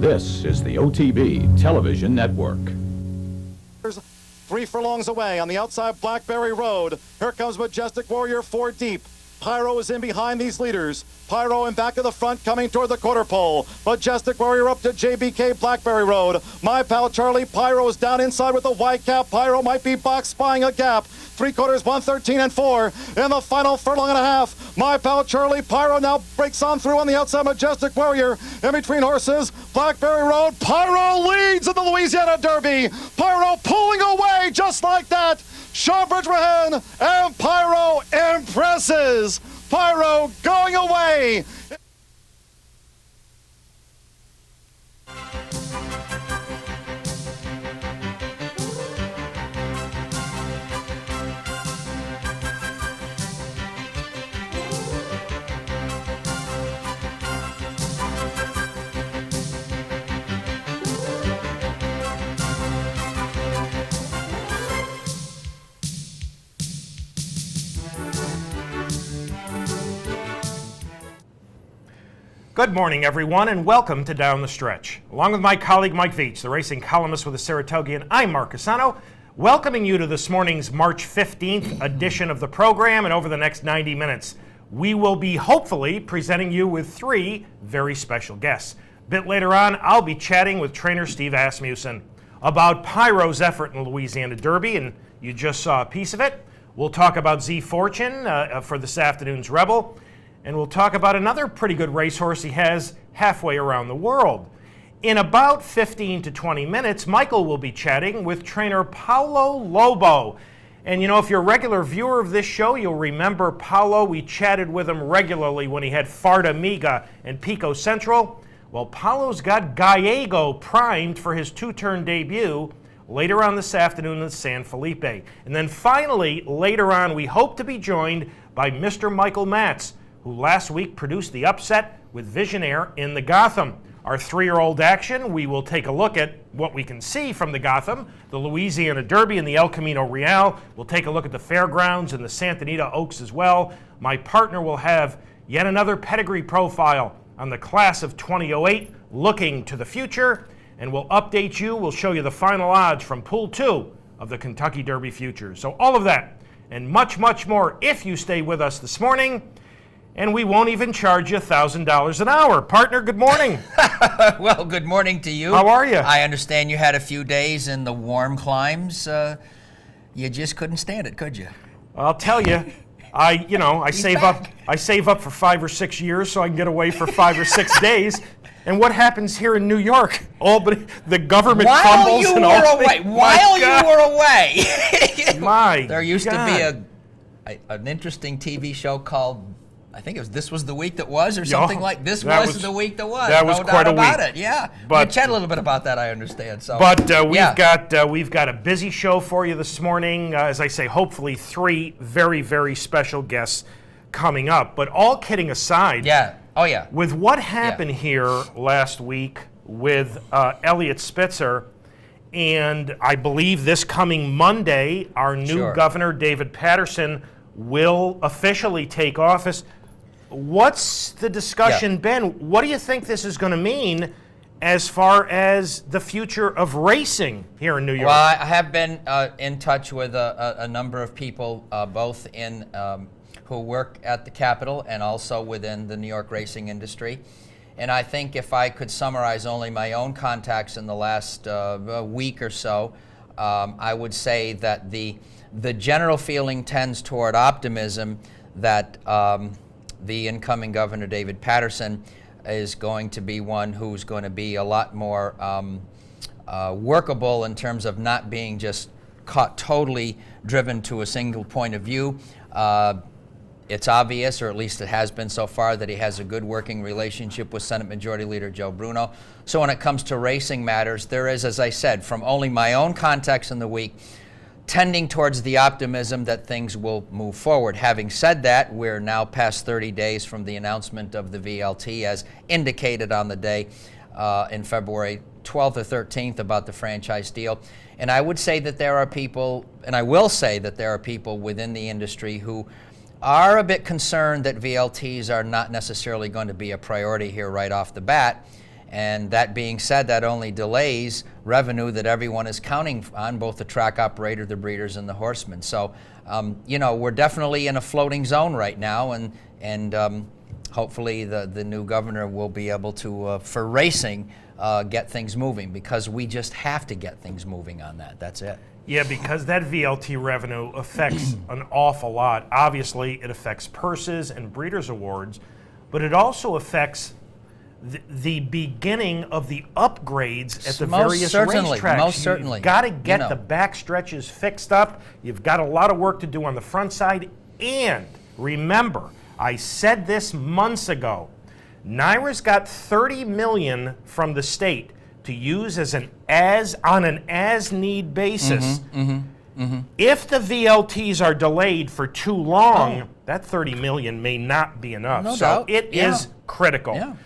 This is the OTB Television Network. 3 furlongs away on the outside Blackberry Road. Here comes Majestic Warrior 4 deep. Pyro is in behind these leaders. Pyro in back of the front coming toward the quarter pole. Majestic Warrior up to JBK Blackberry Road. My pal Charlie Pyro is down inside with the white cap. Pyro might be box spying a gap. 3/4, 113 and 4. In the final furlong and a half, my pal Charlie Pyro now breaks on through on the outside Majestic Warrior. In between horses, Blackberry Road. Pyro leads in the Louisiana Derby. Pyro pulling away just like that. Shawbridge Rahan and Pyro impresses. Pyro going away. Good morning, everyone, and welcome to Down the Stretch. Along with my colleague Mike VIETCH, the racing columnist with the Saratogian, I'm Mark CUSANO, welcoming you to this morning's March 15th edition of the program. And over the next 90 minutes, we will be hopefully presenting you with 3 very special guests. A bit later on, I'll be chatting with trainer Steve Asmussen about Pyro's effort in the Louisiana Derby, and you just saw a piece of it. We'll talk about Z Fortune for this afternoon's Rebel. And we'll talk about another pretty good racehorse he has halfway around the world. In about 15 to 20 minutes, Michael will be chatting with trainer Paulo Lobo. And you know, if you're a regular viewer of this show, you'll remember Paulo. We chatted with him regularly when he had Farda Miga and Pico Central. Well, Paulo's got Gallego primed for his 2-turn debut later on this afternoon in San Felipe. And then finally, later on, we hope to be joined by Mr. Michael MATZ, who last week produced the upset with Visionaire in the Gotham. Our 3-year-old action, we will take a look at what we can see from the Gotham, the Louisiana Derby and the El Camino Real. We'll take a look at the fairgrounds and the Santa Anita Oaks as well. My partner will have yet another pedigree profile on the class of 2008, looking to the future, and we'll update you. We'll show you the final odds from Pool 2 of the Kentucky Derby Futures. So all of that and much, much more if you stay with us this morning. And we won't even charge you $1,000 an hour. Partner, good morning. Well, good morning to you. How are you? I understand you had a few days in the warm climes. You just couldn't stand it, could you? I'll tell you, I save up for 5 or 6 years so I can get away for 5 or 6 days. And what happens here in New York? All but the government crumbles and all. While you were away. My there used God. to be an interesting TV show called, I think it was This Was the Week That Was, or something like This Was the Week That Was. That was no quite doubt a about week. it. Yeah, But we chat a little bit about that. I understand. So, but we've got a busy show for you this morning. As I say, hopefully 3 very, very special guests coming up. But all kidding aside, with what happened here last week with Elliot Spitzer, and I believe this coming Monday, our new governor, David Patterson, will officially take office. What's the discussion been? What do you think this is going to mean as far as the future of racing here in New York? Well, I have been in touch with a number of people, both in who work at the Capitol and also within the New York racing industry. And I think if I could summarize only my own contacts in the last week or so, I would say that the general feeling tends toward optimism that the incoming governor, David Patterson, is going to be one who's going to be a lot more workable in terms of not being just caught totally driven to a single point of view. It's obvious, or at least it has been so far, that he has a good working relationship with Senate Majority Leader Joe Bruno. So when it comes to racing matters, there is, as I said, from only my own contacts in the week, tending towards the optimism that things will move forward. Having said that, we're now past 30 days from the announcement of the VLT, as indicated on the day in February 12th or 13th about the franchise deal. And I would say that there are people, and I will say that there are people within the industry who are a bit concerned that VLTs are not necessarily going to be a priority here right off the bat. And that being said, that only delays revenue that everyone is counting on, both the track operator, the breeders, and the horsemen. So, you know, we're definitely in a floating zone right now, and hopefully the new governor will be able to, for racing, get things moving, because we just have to get things moving on that. That's it. Yeah, because that VLT revenue affects an awful lot. Obviously, it affects purses and breeders' awards, but it also affects the beginning of the upgrades at the various racetracks. Most certainly. You've got to get the back stretches fixed up. You've got a lot of work to do on the front side. And remember, I said this months ago, NYRA's got $30 million from the state to use on an as-need basis. If the VLTs are delayed for too long, that $30 million may not be enough. No so doubt. it is critical. Yeah.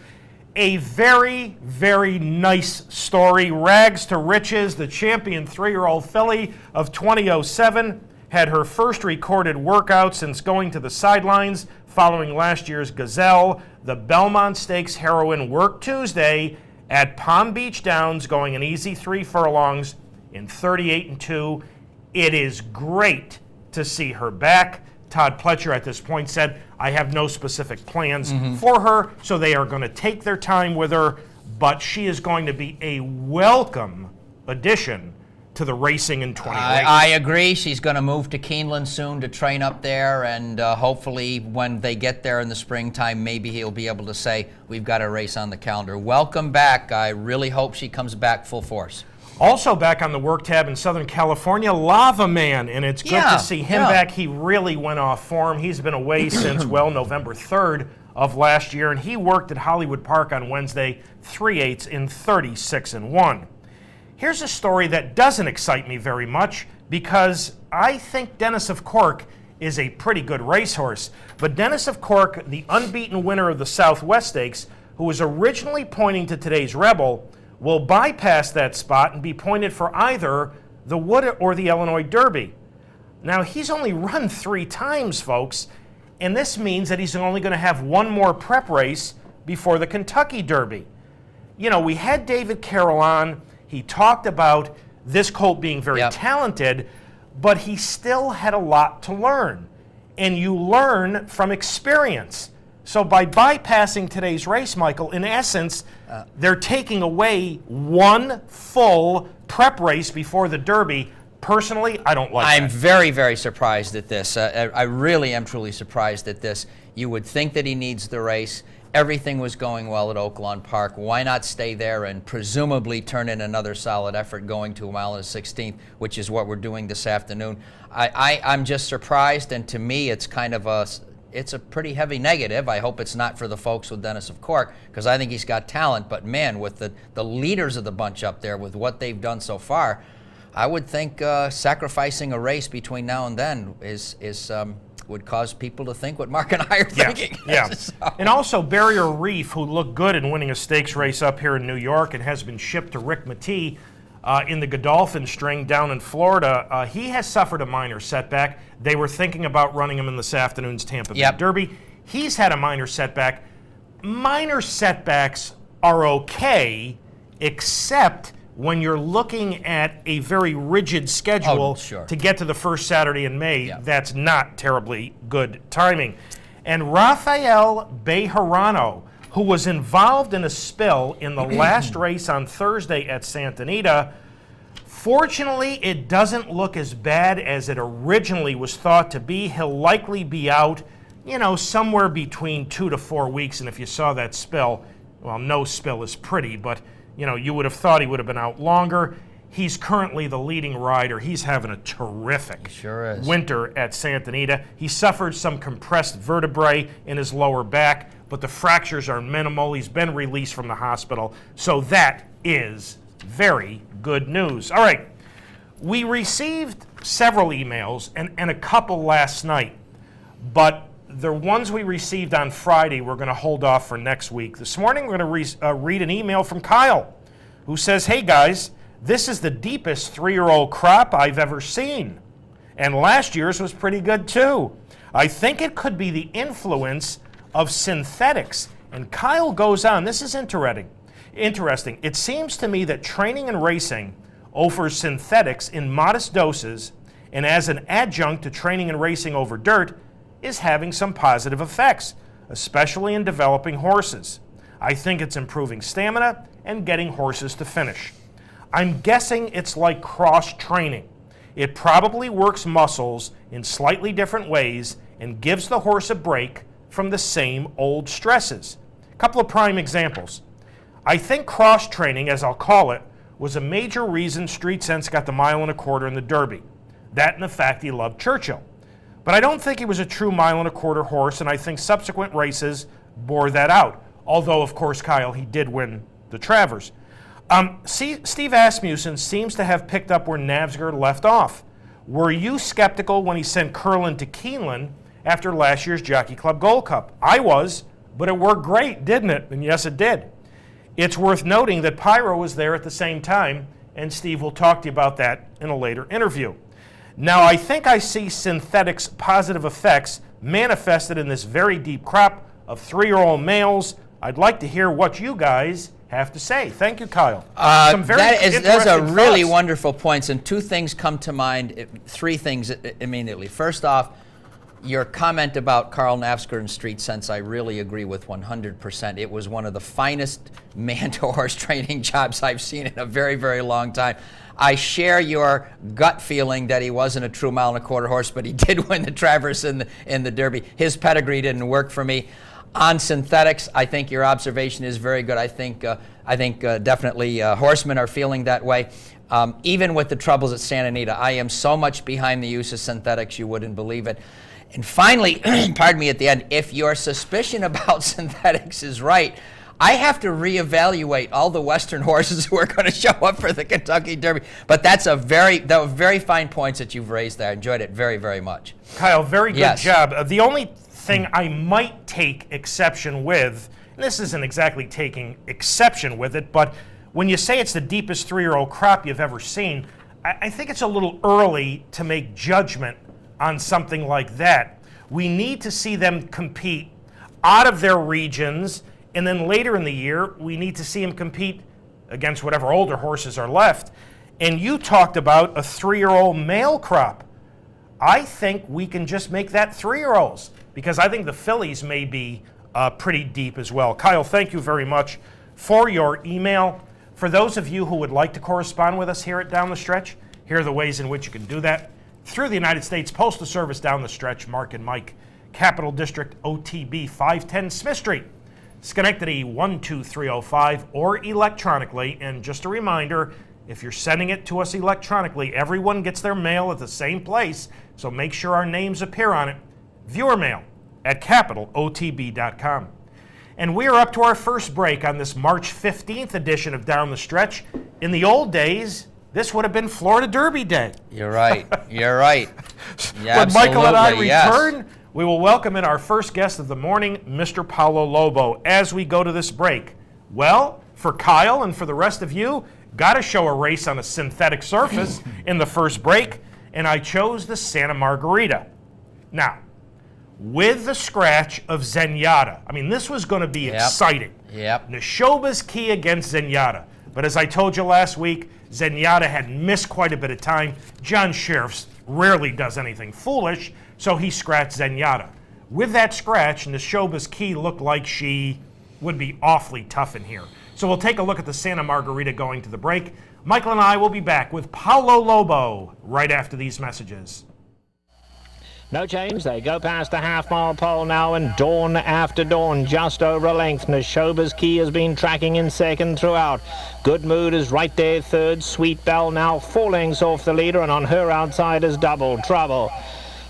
A very, very nice story. Rags to riches. The champion 3-year-old filly of 2007 had her first recorded workout since going to the sidelines following last year's Gazelle. The Belmont Stakes heroine worked Tuesday at Palm Beach Downs, going an easy 3 furlongs in 38-2. It is great to see her back. Todd Pletcher at this point said, I have no specific plans for her, so they are going to take their time with her, but she is going to be a welcome addition to the racing in 2020. I agree. She's going to move to Keeneland soon to train up there, and hopefully when they get there in the springtime, maybe he'll be able to say, we've got a race on the calendar. Welcome back. I really hope she comes back full force. Also back on the work tab in Southern California, Lava Man, and it's good to see him back. He really went off form. He's been away since, well, November 3rd of last year, and he worked at Hollywood Park on Wednesday, 3/8 in 36-1. Here's a story that doesn't excite me very much, because I think Dennis of Cork is a pretty good racehorse. But Dennis of Cork, the unbeaten winner of the Southwest Stakes, who was originally pointing to today's Rebel, will bypass that spot and be pointed for either the Wood or the Illinois Derby. Now, he's only run 3 times, folks, and this means that he's only going to have one more prep race before the Kentucky Derby. You know, we had David Carroll on. He talked about this colt being very talented, but he still had a lot to learn. And you learn from experience. So by bypassing today's race, Michael, in essence, they're taking away one full prep race before the Derby. Personally, I don't like that. I'm very, very surprised at this. I really am truly surprised at this. You would think that he needs the race. Everything was going well at Oaklawn Park. Why not stay there and presumably turn in another solid effort going to a mile and a 16th, which is what we're doing this afternoon? I'm just surprised, and to me it's kind of it's a pretty heavy negative. I hope it's not for the folks with Dennis of Cork, because I think he's got talent, but man, with the leaders of the bunch up there, with what they've done so far, I would think sacrificing a race between now and then would cause people to think what Mark and I are thinking. Yeah. So. And also Barrier Reef, who looked good in winning a stakes race up here in New York and has been shipped to Rick Matee in the Godolphin string down in Florida. He has suffered a minor setback. They were thinking about running him in this afternoon's Tampa Bay Derby. He's had a minor setback. Minor setbacks are okay, except when you're looking at a very rigid schedule to get to the first Saturday in May. That's not terribly good timing. And Rafael Bejarano, who was involved in a spill in the last race on Thursday at Santa Anita, fortunately, it doesn't look as bad as it originally was thought to be. He'll likely be out, you know, somewhere between 2 to 4 weeks. And if you saw that spill, well, no spill is pretty, but you know, you would have thought he would have been out longer. He's currently the leading rider. He's having a terrific winter at Santa Anita. He suffered some compressed vertebrae in his lower back, but the fractures are minimal. He's been released from the hospital. So that is very good news. All right, we received several emails and a couple last night, but the ones we received on Friday we're going to hold off for next week. This morning we're going to read an email from Kyle, who says, hey guys, this is the deepest 3-year-old crop I've ever seen. And last year's was pretty good too. I think it could be the influence of synthetics. And Kyle goes on, this is interesting. Interesting. It seems to me that training and racing offers synthetics in modest doses and as an adjunct to training and racing over dirt is having some positive effects, especially in developing horses. I think it's improving stamina and getting horses to finish. I'm guessing it's like cross-training. It probably works muscles in slightly different ways and gives the horse a break from the same old stresses. A couple of prime examples. I think cross-training, as I'll call it, was a major reason Street Sense got the 1 1/4 in the Derby. That and the fact he loved Churchill. But I don't think he was a true 1 1/4 horse, and I think subsequent races bore that out. Although, of course, Kyle, he did win the Travers. Steve Asmussen seems to have picked up where Navsgaard left off. Were you skeptical when he sent Curlin to Keeneland after last year's Jockey Club Gold Cup? I was, but it worked great, didn't it? And yes, it did. It's worth noting that Pyro was there at the same time, and Steve will talk to you about that in a later interview. Now, I think I see synthetics' positive effects manifested in this very deep crop of 3-year-old males. I'd like to hear what you guys have to say. Thank you, Kyle. Those are really wonderful points, and two things come to mind, three things immediately. First off, your comment about Carl Navsgaard and Street Sense, I really agree with 100%. It was one of the finest man-to-horse training jobs I've seen in a very, very long time. I share your gut feeling that he wasn't a true 1 1/4 horse, but he did win the Travers in the Derby. His pedigree didn't work for me. On synthetics, I think your observation is very good. I think definitely horsemen are feeling that way. Even with the troubles at Santa Anita, I am so much behind the use of synthetics you wouldn't believe it. And finally, pardon me at the end, if your suspicion about synthetics is right, I have to reevaluate all the Western horses who are going to show up for the Kentucky Derby. But that were very fine points that you've raised there. I enjoyed it very, very much. Kyle, very good job. The only thing I might take exception with, and this isn't exactly taking exception with it, but when you say it's the deepest 3-year-old crop you've ever seen, I think it's a little early to make judgment on something like that. We need to see them compete out of their regions, and then later in the year, we need to see them compete against whatever older horses are left. And you talked about a 3-year-old male crop. I think we can just make that 3-year-olds, because I think the fillies may be pretty deep as well. Kyle, thank you very much for your email. For those of you who would like to correspond with us here at Down the Stretch, here are the ways in which you can do that. Through the United States Postal Service, Down the Stretch, Mark and Mike, Capital District, OTB 510 Smith Street, Schenectady 12305, or electronically. And just a reminder, if you're sending it to us electronically, everyone gets their mail at the same place, so make sure our names appear on it. Viewer mail at capitalotb.com. And we are up to our first break on this March 15th edition of Down the Stretch. In the old days, this would have been Florida Derby Day. You're right. You're right. Yeah, when Michael and I return, we will welcome in our first guest of the morning, Mr. Paulo Lobo, as we go to this break. Well, for Kyle and for the rest of you, got to show a race on a synthetic surface in the first break, and I chose the Santa Margarita. Now, with the scratch of Zenyatta, I mean, this was going to be exciting. Yep. Neshoba's Key against Zenyatta. But as I told you last week, Zenyatta had missed quite a bit of time. John Sheriffs rarely does anything foolish, so he scratched Zenyatta. With that scratch, Neshoba's Key looked like she would be awfully tough in here. So we'll take a look at the Santa Margarita going to the break. Michael and I will be back with Paulo Lobo right after these messages. No change, they go past the half-mile pole now, and Dawn After Dawn just over a length. Neshoba's Key has been tracking in second throughout. Good Mood is right there third. Sweet Belle now 4 lengths off the leader, and on her outside is Double Trouble.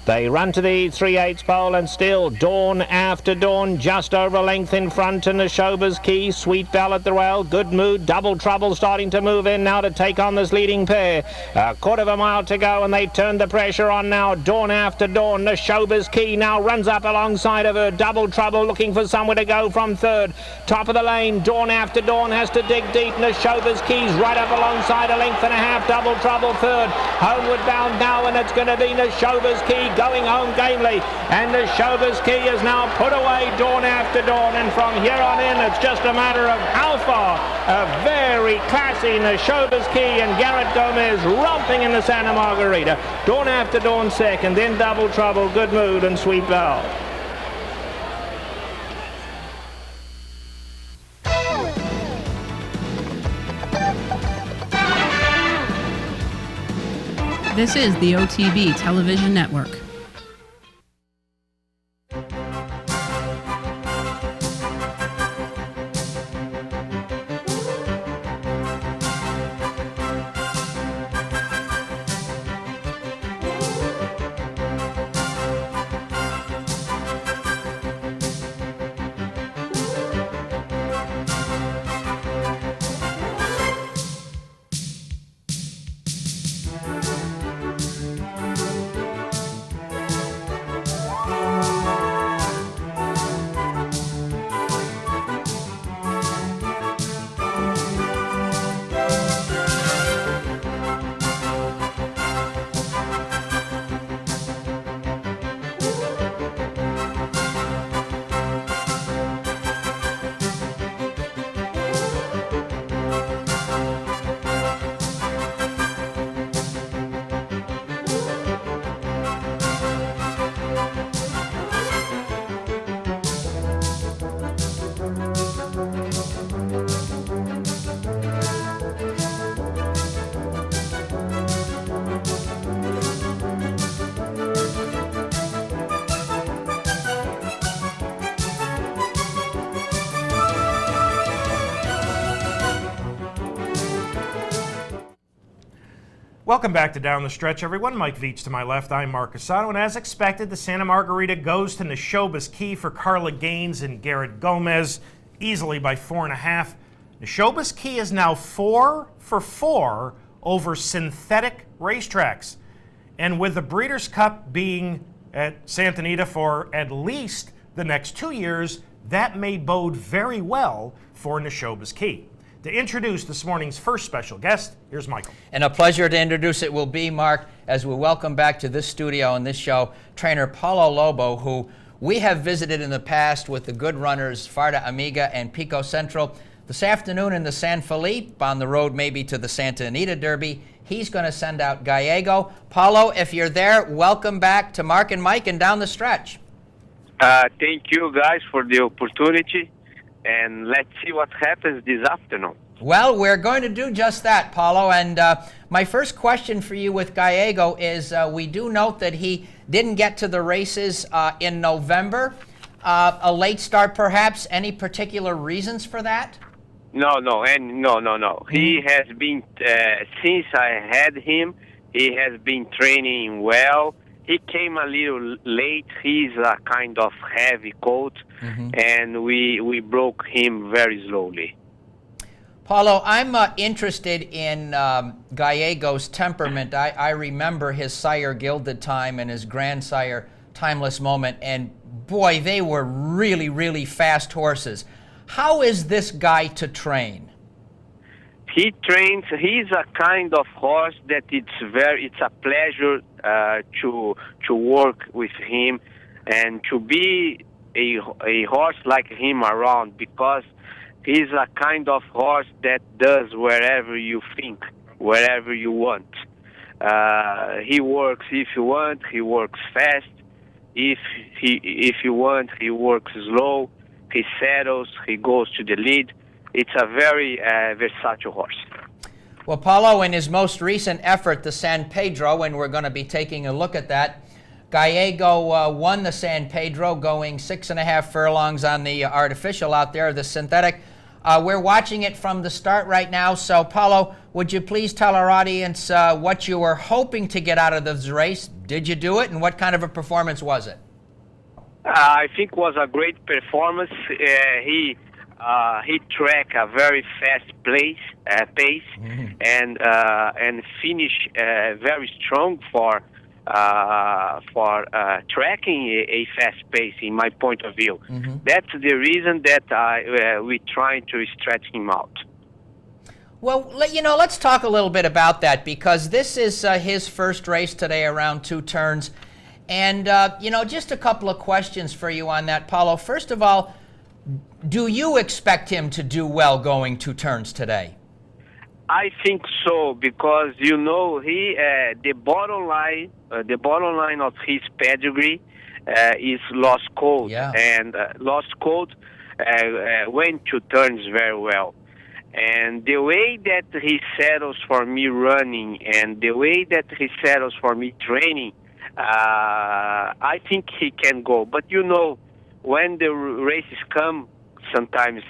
They run to the 3/8 pole, and still Dawn After Dawn just over a length in front, and Neshoba's Key, Sweet Belle at the rail, Good Mood, Double Trouble starting to move in now to take on this leading pair. A 1/4 mile to go, and they turn the pressure on now. Dawn After Dawn, Neshoba's Key now runs up alongside of her. Double Trouble looking for somewhere to go from third. Top of the lane, Dawn After Dawn has to dig deep. Neshoba's Key's right up alongside, a length and a half. Double Trouble third. Homeward bound now, and it's going to be Neshoba's Key going home gamely, and the Showbiz Key is now put away dawn after dawn, and from here on in it's just a matter of how far. A very classy Showbiz Key and Garrett Gomez romping in the Santa Margarita. Dawn after dawn second, then Double Trouble, Good Mood and Sweet Belle. This is the OTB Television Network. Welcome back to Down the Stretch, everyone. Mike Veitch to my left. I'm Mark CUSANO, and as expected, the Santa Margarita goes to Showbiz Key for Carla Gaines and Garrett Gomez, easily by 4.5. Showbiz Key is now 4 for 4 over synthetic racetracks, and with the Breeders' Cup being at Santa Anita for at least the next 2 years, that may bode very well for Showbiz Key. To introduce this morning's first special guest, here's Michael. And a pleasure to introduce it will be, Mark, as we welcome back to this studio and this show, trainer Paulo Lobo, who we have visited in the past with the good runners Farda Amiga and Pico Central. This afternoon in the San Felipe, on the road maybe to the Santa Anita Derby, he's going to send out Gallego. Paulo, if you're there, welcome back to Mark and Mike and Down the Stretch. Thank you, guys, for the opportunity. And let's see what happens this afternoon. Well, we're going to do just that, Paulo. And my first question for you with Gallego is we do note that he didn't get to the races in November. A late start, perhaps. Any particular reasons for that? No. He has been, since I had him, he has been training well. He came a little late. He's a kind of heavy coat, and we broke him very slowly. Paulo, I'm interested in Gallego's temperament. I remember his sire Gilded Time and his grandsire Timeless Moment, and boy, they were really, really fast horses. How is this guy to train? He trains. He's a kind of horse that it's a pleasure to work with him and to be a horse like him around, because he's a kind of horse that does wherever you think, wherever you want. He works if you want. He works fast. If you want, he works slow. He settles. He goes to the lead. It's a very versatile horse. Well, Paulo, in his most recent effort, the San Pedro, and we're going to be taking a look at that, Gallego won the San Pedro, going 6.5 furlongs on the artificial out there, the synthetic. We're watching it from the start right now. So, Paulo, would you please tell our audience what you were hoping to get out of this race? Did you do it, and what kind of a performance was it? I think it was a great performance. He tracked a very fast pace, and finished very strong for tracking a fast pace, in my point of view. That's the reason that we trying to stretch him out. Well, let's talk a little bit about that, because this is his first race today around 2 turns. And, just a couple of questions for you on that, Paulo. First of all, do you expect him to do well going 2 turns today? I think so, because he the bottom line of his pedigree is lost code, and lost code went 2 turns very well. And the way that he settles for me running, and the way that he settles for me training, I think he can go. But when the races come, sometimes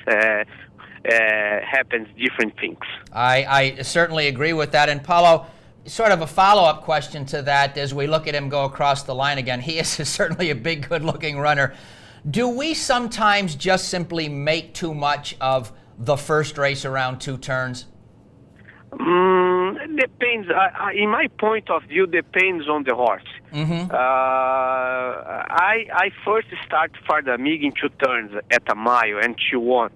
happens different things. I certainly agree with that. And Paulo, sort of a follow-up question to that as we look at him go across the line again. He is certainly a big, good-looking runner. Do we sometimes just simply make too much of the first race around 2 turns? Depends. In my point of view, depends on the horse. Mm-hmm. I first start Fardamig in 2 turns at a mile, and she won.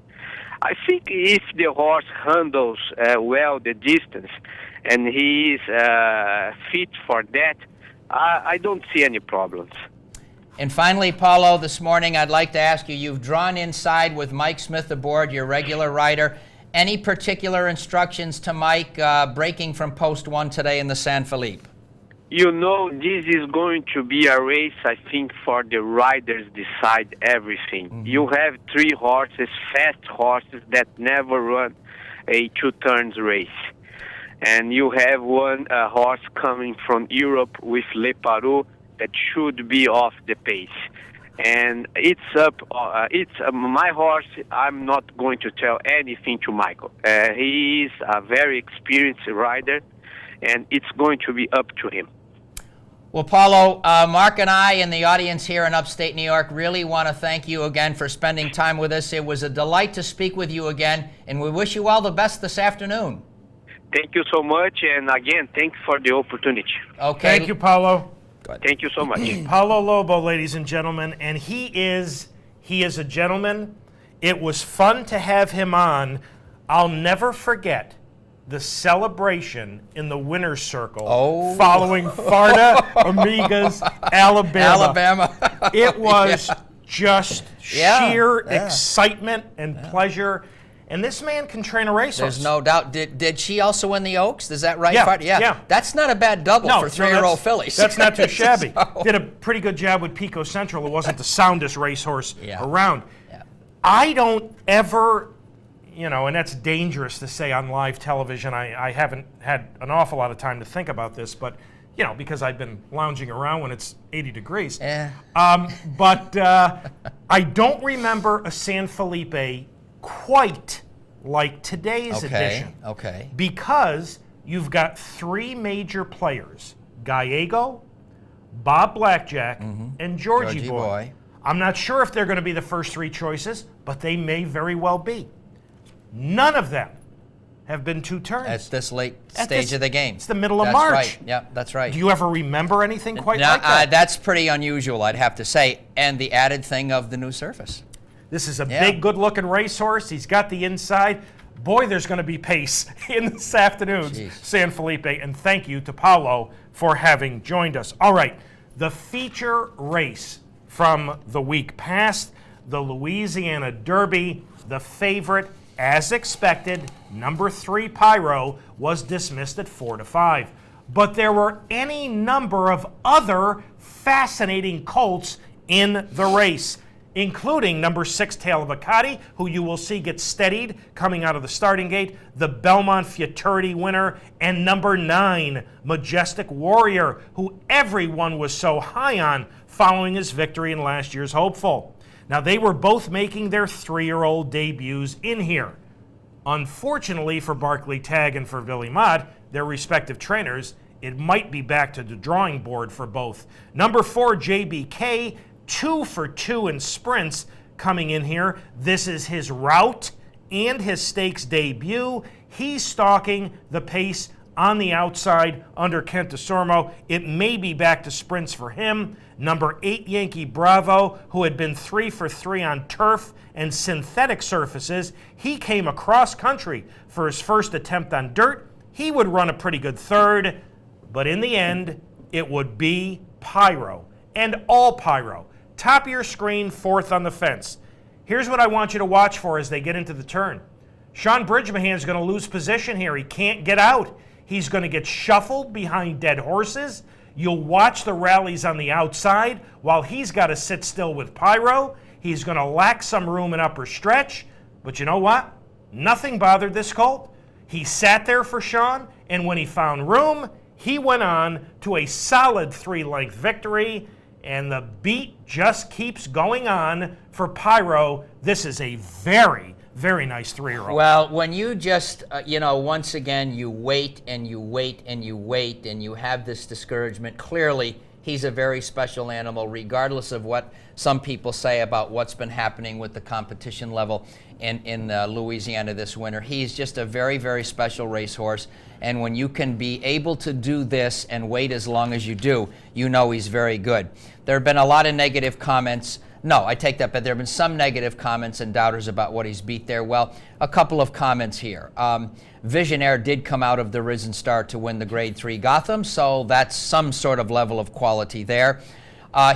I think if the horse handles well the distance, and he is fit for that, I don't see any problems. And finally, Paulo, this morning I'd like to ask you, you've drawn inside with Mike Smith aboard, your regular rider. Any particular instructions to Mike breaking from post 1 today in the San Felipe? This is going to be a race, I think, for the riders decide everything. Mm-hmm. You have 3 horses, fast horses that never run a 2 turns race. And you have one horse coming from Europe with Le Paru that should be off the pace. And it's my horse. I'm not going to tell anything to Michael. He is a very experienced rider, and it's going to be up to him. Well, Paulo, Mark and I and the audience here in upstate New York really want to thank you again for spending time with us. It was a delight to speak with you again, and we wish you all the best this afternoon. Thank you so much, and again, thanks for the opportunity. Okay. Thank you, Paulo. Thank you so much. Paulo Lobo, ladies and gentlemen, and he is a gentleman. It was fun to have him on. I'll never forget the celebration in the winner's circle following Farda Amigas, Alabama. It was just sheer excitement and pleasure. And this man can train a racehorse. There's no doubt. Did she also win the Oaks? Is that right? Yeah. That's not a bad double for 3-year-old fillies. That's not too shabby. Did a pretty good job with Pico Central. It wasn't the soundest racehorse around. Yeah. I don't ever, and that's dangerous to say on live television. I haven't had an awful lot of time to think about this, but, because I've been lounging around when it's 80 degrees. But I don't remember a San Felipe quite like today's edition. Okay. Because you've got 3 major players, Gallego, Bob Blackjack, and Georgie Boy. I'm not sure if they're going to be the first 3 choices, but they may very well be. None of them have been 2 turns. At this late stage of the game. It's the middle of March. That's right. Yeah, that's right. Do you ever remember anything quite like that? That's pretty unusual, I'd have to say, and the added thing of the new surface. This is a big, good-looking racehorse. He's got the inside. Boy, there's going to be pace in this afternoon's San Felipe. And thank you to Paulo for having joined us. All right, the feature race from the week past, the Louisiana Derby, the favorite, as expected, number 3 Pyro, was dismissed at 4-5. But there were any number of other fascinating colts in the race, including number 6, Tale of Acadi, who you will see get steadied coming out of the starting gate, the Belmont Futurity winner, and number 9, Majestic Warrior, who everyone was so high on following his victory in last year's Hopeful. Now, they were both making their 3-year-old debuts in here. Unfortunately for Barclay Tagg and for Billy Mott, their respective trainers, it might be back to the drawing board for both. Number 4, JBK, 2 for 2 in sprints coming in here. This is his route and his stakes debut. He's stalking the pace on the outside under Kent DeSormo. It may be back to sprints for him. Number 8, Yankee Bravo, who had been 3 for 3 on turf and synthetic surfaces. He came across country for his first attempt on dirt. He would run a pretty good 3rd, but in the end, it would be Pyro. and all Pyro. Top of your screen, fourth on the fence. Here's what I want you to watch for as they get into the turn. Sean Bridgmohan's going to lose position here. He can't get out. He's going to get shuffled behind dead horses. You'll watch the rallies on the outside while he's got to sit still with Pyro. He's going to lack some room in upper stretch. But you know what? Nothing bothered this colt. He sat there for Sean, and when he found room, he went on to a solid 3-length victory, and the beat just keeps going on for Pyro. This is a very, very nice 3-year-old. Well, when you just, once again, you wait and you wait and you wait and you have this discouragement, clearly he's a very special animal, regardless of what some people say about what's been happening with the competition level in Louisiana this winter. He's just a very, very special racehorse, and when you can be able to do this and wait as long as you do, you know he's very good. There have been a lot of negative comments. No, I take that, but there have been some negative comments and doubters about what he's beat there. Well, a couple of comments here. Visionaire did come out of the Risen Star to win the Grade 3 Gotham, so that's some sort of level of quality there.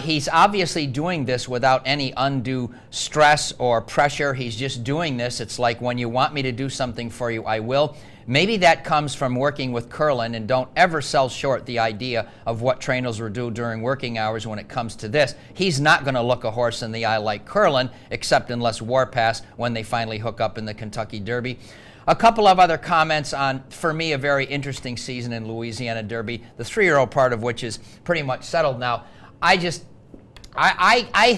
He's obviously doing this without any undue stress or pressure. He's just doing this. It's like, when you want me to do something for you, I will. Maybe that comes from working with Curlin, and don't ever sell short the idea of what trainers will do during working hours when it comes to this. He's not going to look a horse in the eye like Curlin, except unless Warpass, when they finally hook up in the Kentucky Derby. A couple of other comments on, for me, a very interesting season in Louisiana Derby, the 3-year-old part of which is pretty much settled now. I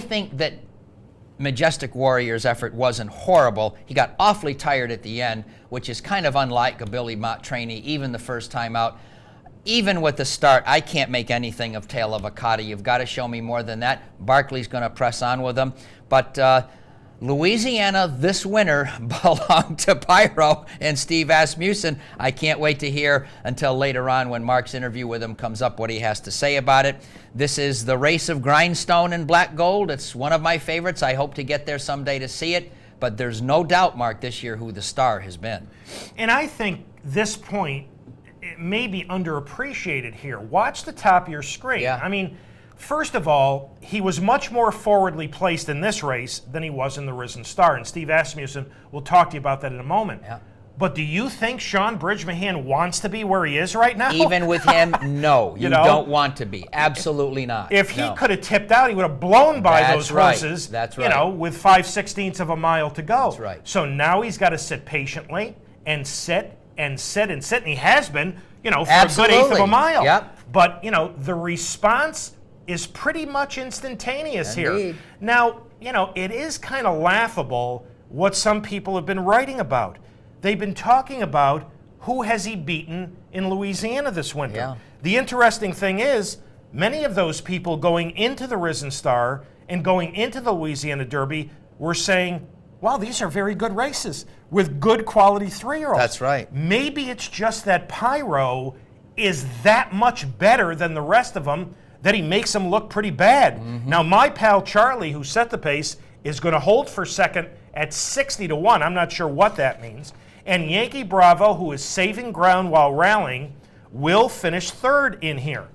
think that Majestic Warrior's effort wasn't horrible. He got awfully tired at the end, which is kind of unlike a Billy Mott trainee, even the first time out. Even with the start, I can't make anything of Tale of a Cotta. You've got to show me more than that. Barkley's going to press on with him. But Louisiana this winter belonged to Pyro and Steve Asmussen. I can't wait to hear until later on when Mark's interview with him comes up what he has to say about it. This is the race of Grindstone and Black Gold. It's one of my favorites. I hope to get there someday to see it. But there's no doubt, Mark, this year who the star has been. And I think this point it may be underappreciated here. Watch the top of your screen. Yeah. I mean, first of all, he was much more forwardly placed in this race than he was in the Risen Star, and Steve Asmussen will talk to you about that in a moment. Yeah. But do you think Sean Bridgmohan wants to be where he is right now? Even with him, no. You know? Don't want to be. Absolutely not. If he could have tipped out, he would have blown by That's those right. horses, That's right. With 5/16 of a mile to go. That's right. So now he's got to sit patiently and sit and sit and sit, and he has been, for Absolutely. a good eighth of a mile. Yep. But, the response is pretty much instantaneous Indeed. here. Now, it is kind of laughable what some people have been writing about. They've been talking about who has he beaten in Louisiana this winter. Yeah. The interesting thing is, many of those people going into the Risen Star and going into the Louisiana Derby were saying, wow, these are very good races with good quality 3-year-olds. That's right. Maybe it's just that Pyro is that much better than the rest of them that he makes them look pretty bad. Mm-hmm. Now, my pal Charlie, who set the pace, is going to hold for second at 60-1. I'm not sure what that means. And Yankee Bravo, who is saving ground while rallying, will finish third in here.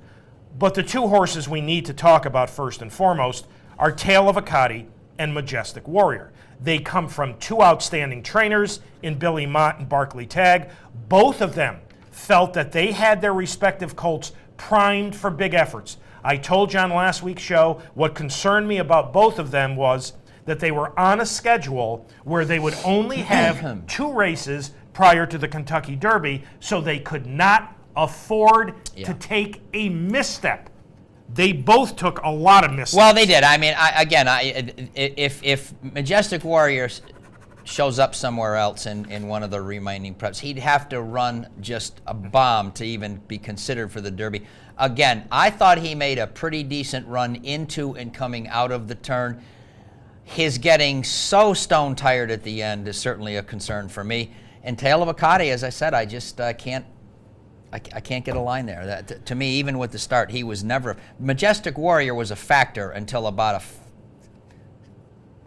But the two horses we need to talk about first and foremost are Tale of a Cotta and Majestic Warrior. They come from two outstanding trainers in Billy Mott and Barkley Tagg. Both of them felt that they had their respective colts primed for big efforts. I told you on last week's show what concerned me about both of them was that they were on a schedule where they would only have 2 races prior to the Kentucky Derby, so they could not afford to take a misstep. They both took a lot of missteps. Well, they did. I mean, if Majestic Warrior shows up somewhere else in one of the remaining preps, he'd have to run just a bomb to even be considered for the Derby. Again, I thought he made a pretty decent run into and coming out of the turn. His getting so stone tired at the end is certainly a concern for me. And Tale of a Cotta, as I said, I just can't get a line there. That, to me, even with the start, he was never. Majestic Warrior was a factor until about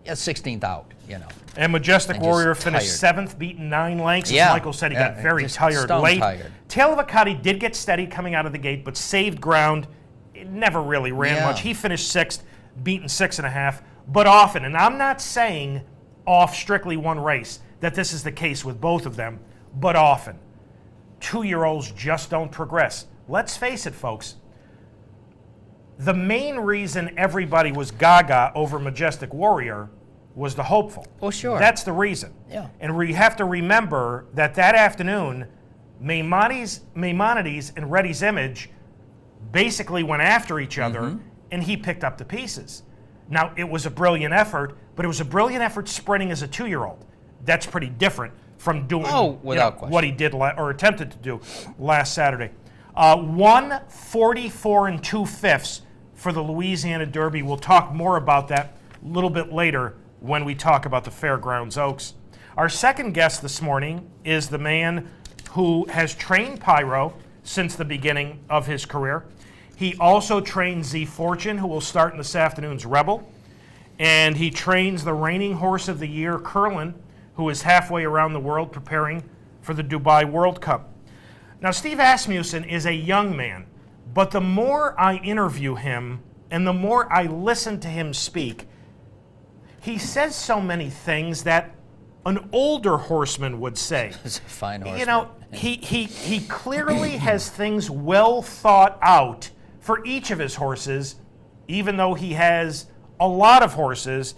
a 16th out, And Majestic And Warrior just finished tired. 7th, beaten 9 lengths. As Yeah. Michael said, he got very just tired stone late. tired. Tale of a Cotta did get steady coming out of the gate, but saved ground never really ran Yeah. much. He finished 6th, beaten 6.5, but often, and I'm not saying off strictly one race that this is the case with both of them, but often. 2-year-olds just don't progress. Let's face it, folks. The main reason everybody was gaga over Majestic Warrior was the hopeful. Oh, sure. That's the reason. Yeah. And we have to remember that afternoon, Maimonides and Reddy's Image basically went after each other, and he picked up the pieces. Now, it was a brilliant effort, but it was a brilliant effort sprinting as a 2-year-old. That's pretty different from doing without question. what he did or attempted to do last Saturday. 1:44 2/5 for the Louisiana Derby. We'll talk more about that a little bit later when we talk about the Fairgrounds Oaks. Our second guest this morning is the man who has trained Pyro since the beginning of his career. He also trains Z Fortune, who will start in this afternoon's Rebel. And he trains the reigning horse of the year, Curlin, who is halfway around the world preparing for the Dubai World Cup. Now, Steve Asmussen is a young man, but the more I interview him and the more I listen to him speak, he says so many things that an older horseman would say. It's a fine horseman. You know, he clearly has things well thought out for each of his horses, even though he has a lot of horses,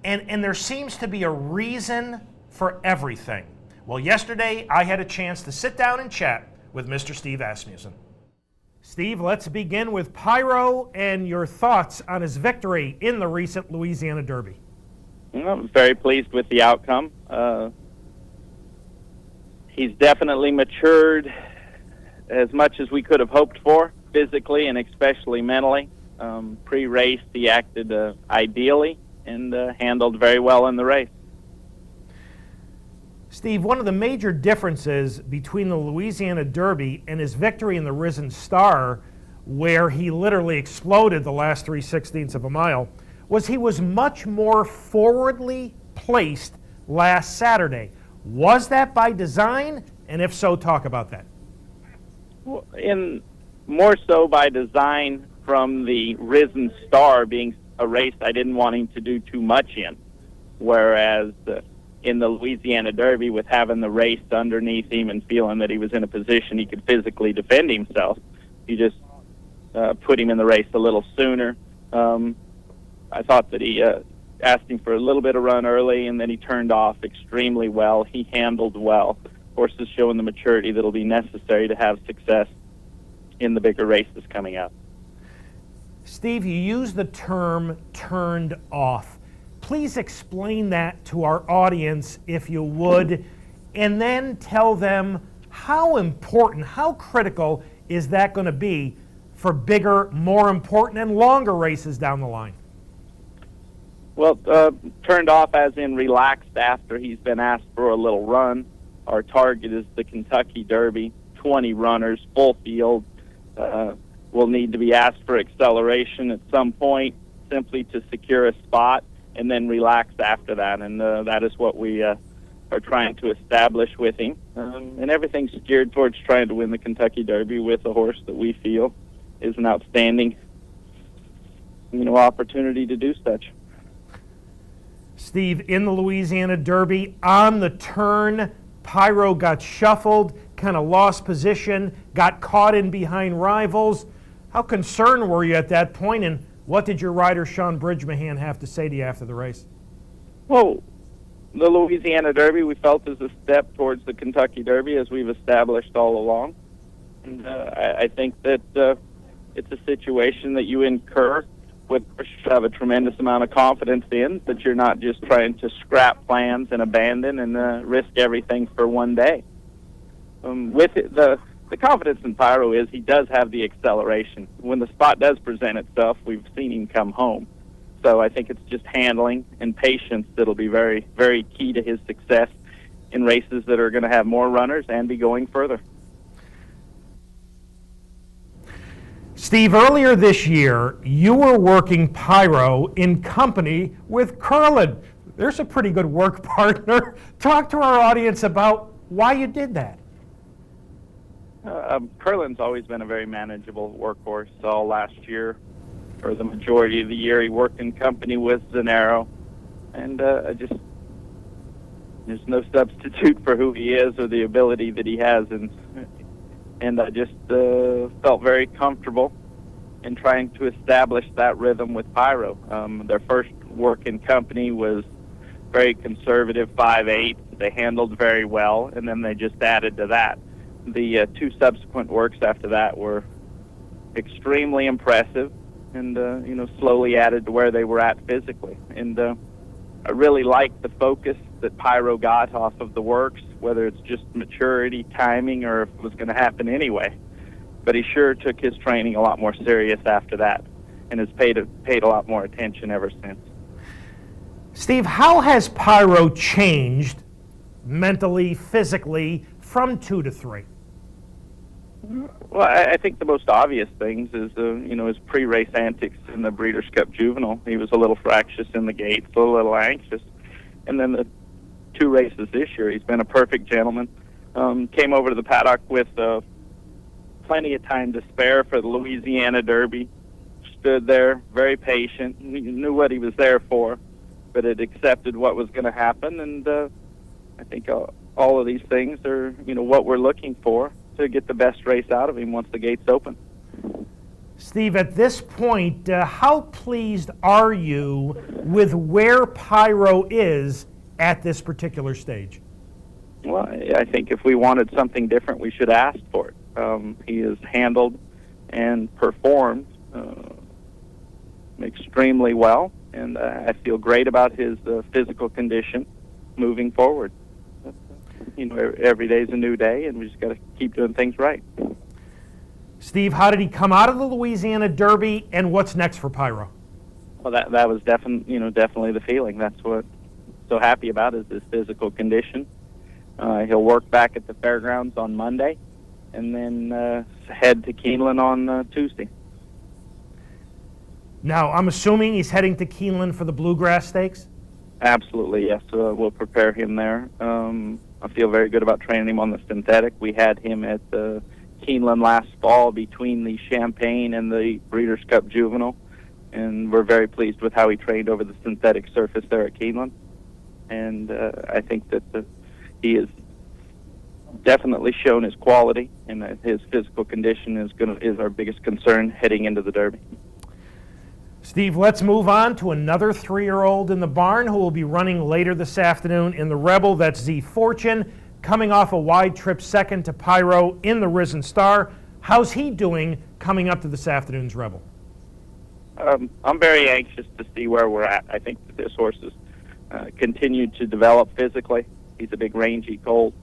and there seems to be a reason for everything. Well, yesterday I had a chance to sit down and chat with Mr. Steve Asmussen. Steve, let's begin with Pyro and your thoughts on his victory in the recent Louisiana Derby. I'm very pleased with the outcome. He's definitely matured as much as we could have hoped for, physically and especially mentally. Pre-race, he acted ideally and handled very well in the race. Steve, one of the major differences between the Louisiana Derby and his victory in the Risen Star, where he literally exploded the last 3/16 of a mile, was he was much more forwardly placed last Saturday. Was that by design? And if so, talk about that. Well, more so by design from the Risen Star being a race I didn't want him to do too much in, whereas in the Louisiana Derby, with having the race underneath him and feeling that he was in a position he could physically defend himself, you just put him in the race a little sooner. I thought that he asked him for a little bit of run early, and then he turned off extremely well. He handled well. Horses showing the maturity that'll be necessary to have success in the bigger races coming up. Steve, you used the term turned off. Please explain that to our audience, if you would, and then tell them how important, how critical is that going to be for bigger, more important, and longer races down the line? Well, turned off as in relaxed after he's been asked for a little run. Our target is the Kentucky Derby, 20 runners, full field. Will need to be asked for acceleration at some point simply to secure a spot, and then relax after that. And that is what we are trying to establish with him. And everything's geared towards trying to win the Kentucky Derby with a horse that we feel is an outstanding, opportunity to do such. Steve, in the Louisiana Derby, on the turn, Pyro got shuffled, kind of lost position, got caught in behind rivals. How concerned were you at that point, and what did your rider, Sean Bridgemahan, have to say to you after the race? Well, the Louisiana Derby we felt is a step towards the Kentucky Derby, as we've established all along. And I think that it's a situation that you incur with have a tremendous amount of confidence in, that you're not just trying to scrap plans and abandon and risk everything for one day. With it, the confidence in Pyro is he does have the acceleration. When the spot does present itself, we've seen him come home. So I think it's just handling and patience that'll be very, very key to his success in races that are going to have more runners and be going further. Steve, earlier this year, you were working Pyro in company with Curlin. There's a pretty good work partner. Talk to our audience about why you did that. Curlin's always been a very manageable workhorse. All last year, or the majority of the year, he worked in company with Zanaro, and there's no substitute for who he is or the ability that he has, and I just felt very comfortable in trying to establish that rhythm with Pyro. Their first work in company was very conservative, 5/8. They handled very well, and then they just added to that. The two subsequent works after that were extremely impressive, and slowly added to where they were at physically. And I really liked the focus that Pyro got off of the works, whether it's just maturity, timing, or if it was going to happen anyway. But he sure took his training a lot more serious after that, and has paid a lot more attention ever since. Steve, how has Pyro changed mentally, physically, from 2 to 3? Well, I think the most obvious things is, his pre-race antics in the Breeders' Cup Juvenile. He was a little fractious in the gates, a little anxious. And then the 2 races this year, he's been a perfect gentleman. Came over to the paddock with plenty of time to spare for the Louisiana Derby. Stood there, very patient. He knew what he was there for, but had accepted what was going to happen. And I think all of these things are, what we're looking for to get the best race out of him once the gates open. Steve, at this point, how pleased are you with where Pyro is at this particular stage? Well, I think if we wanted something different, we should ask for it. He has handled and performed extremely well, and I feel great about his physical condition moving forward. Every day's a new day, and we just got to keep doing things right. Steve, how did he come out of the Louisiana Derby, and what's next for Pyro? Well, that was definitely the feeling. That's what I'm so happy about, is his physical condition. He'll work back at the fairgrounds on Monday, and then head to Keeneland on Tuesday. Now, I'm assuming he's heading to Keeneland for the Bluegrass Stakes? Absolutely, yes. We'll prepare him there. I feel very good about training him on the synthetic. We had him at Keeneland last fall between the Champagne and the Breeders' Cup Juvenile, and we're very pleased with how he trained over the synthetic surface there at Keeneland. And I think that he has definitely shown his quality, and that his physical condition is our biggest concern heading into the Derby. Steve, let's move on to another 3-year-old in the barn who will be running later this afternoon in the Rebel. That's Z Fortune, coming off a wide trip second to Pyro in the Risen Star. How's he doing coming up to this afternoon's Rebel? I'm very anxious to see where we're at. I think that this horse has continued to develop physically. He's a big rangy colt.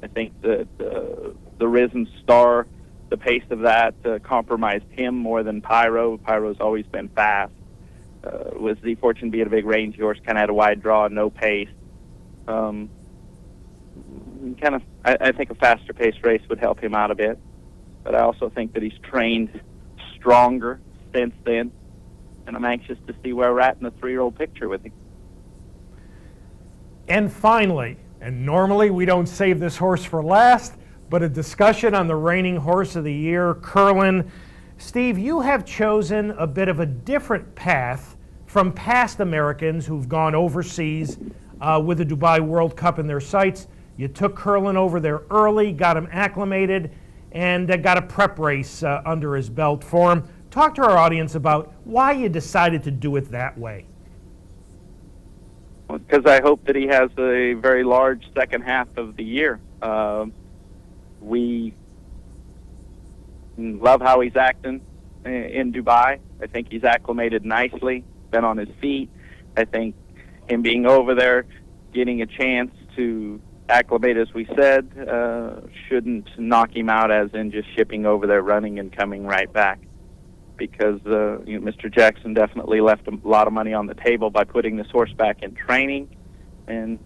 I think that the Risen Star, the pace of that compromised him more than Pyro. Pyro's always been fast. With Z Fortune being a big rangy horse, kind of had a wide draw, no pace. I think a faster paced race would help him out a bit. But I also think that he's trained stronger since then, and I'm anxious to see where we're at in the 3-year-old picture with him. And finally, and normally we don't save this horse for last, but a discussion on the reigning horse of the year, Curlin. Steve, you have chosen a bit of a different path from past Americans who've gone overseas with the Dubai World Cup in their sights. You took Curlin over there early, got him acclimated, and got a prep race under his belt for him. Talk to our audience about why you decided to do it that way. Well, because I hope that he has a very large second half of the year. We love how he's acting in Dubai. I think he's acclimated nicely, been on his feet. I think him being over there, getting a chance to acclimate, as we said, shouldn't knock him out, as in just shipping over there, running and coming right back. Because Mr. Jackson definitely left a lot of money on the table by putting this horse back in training, and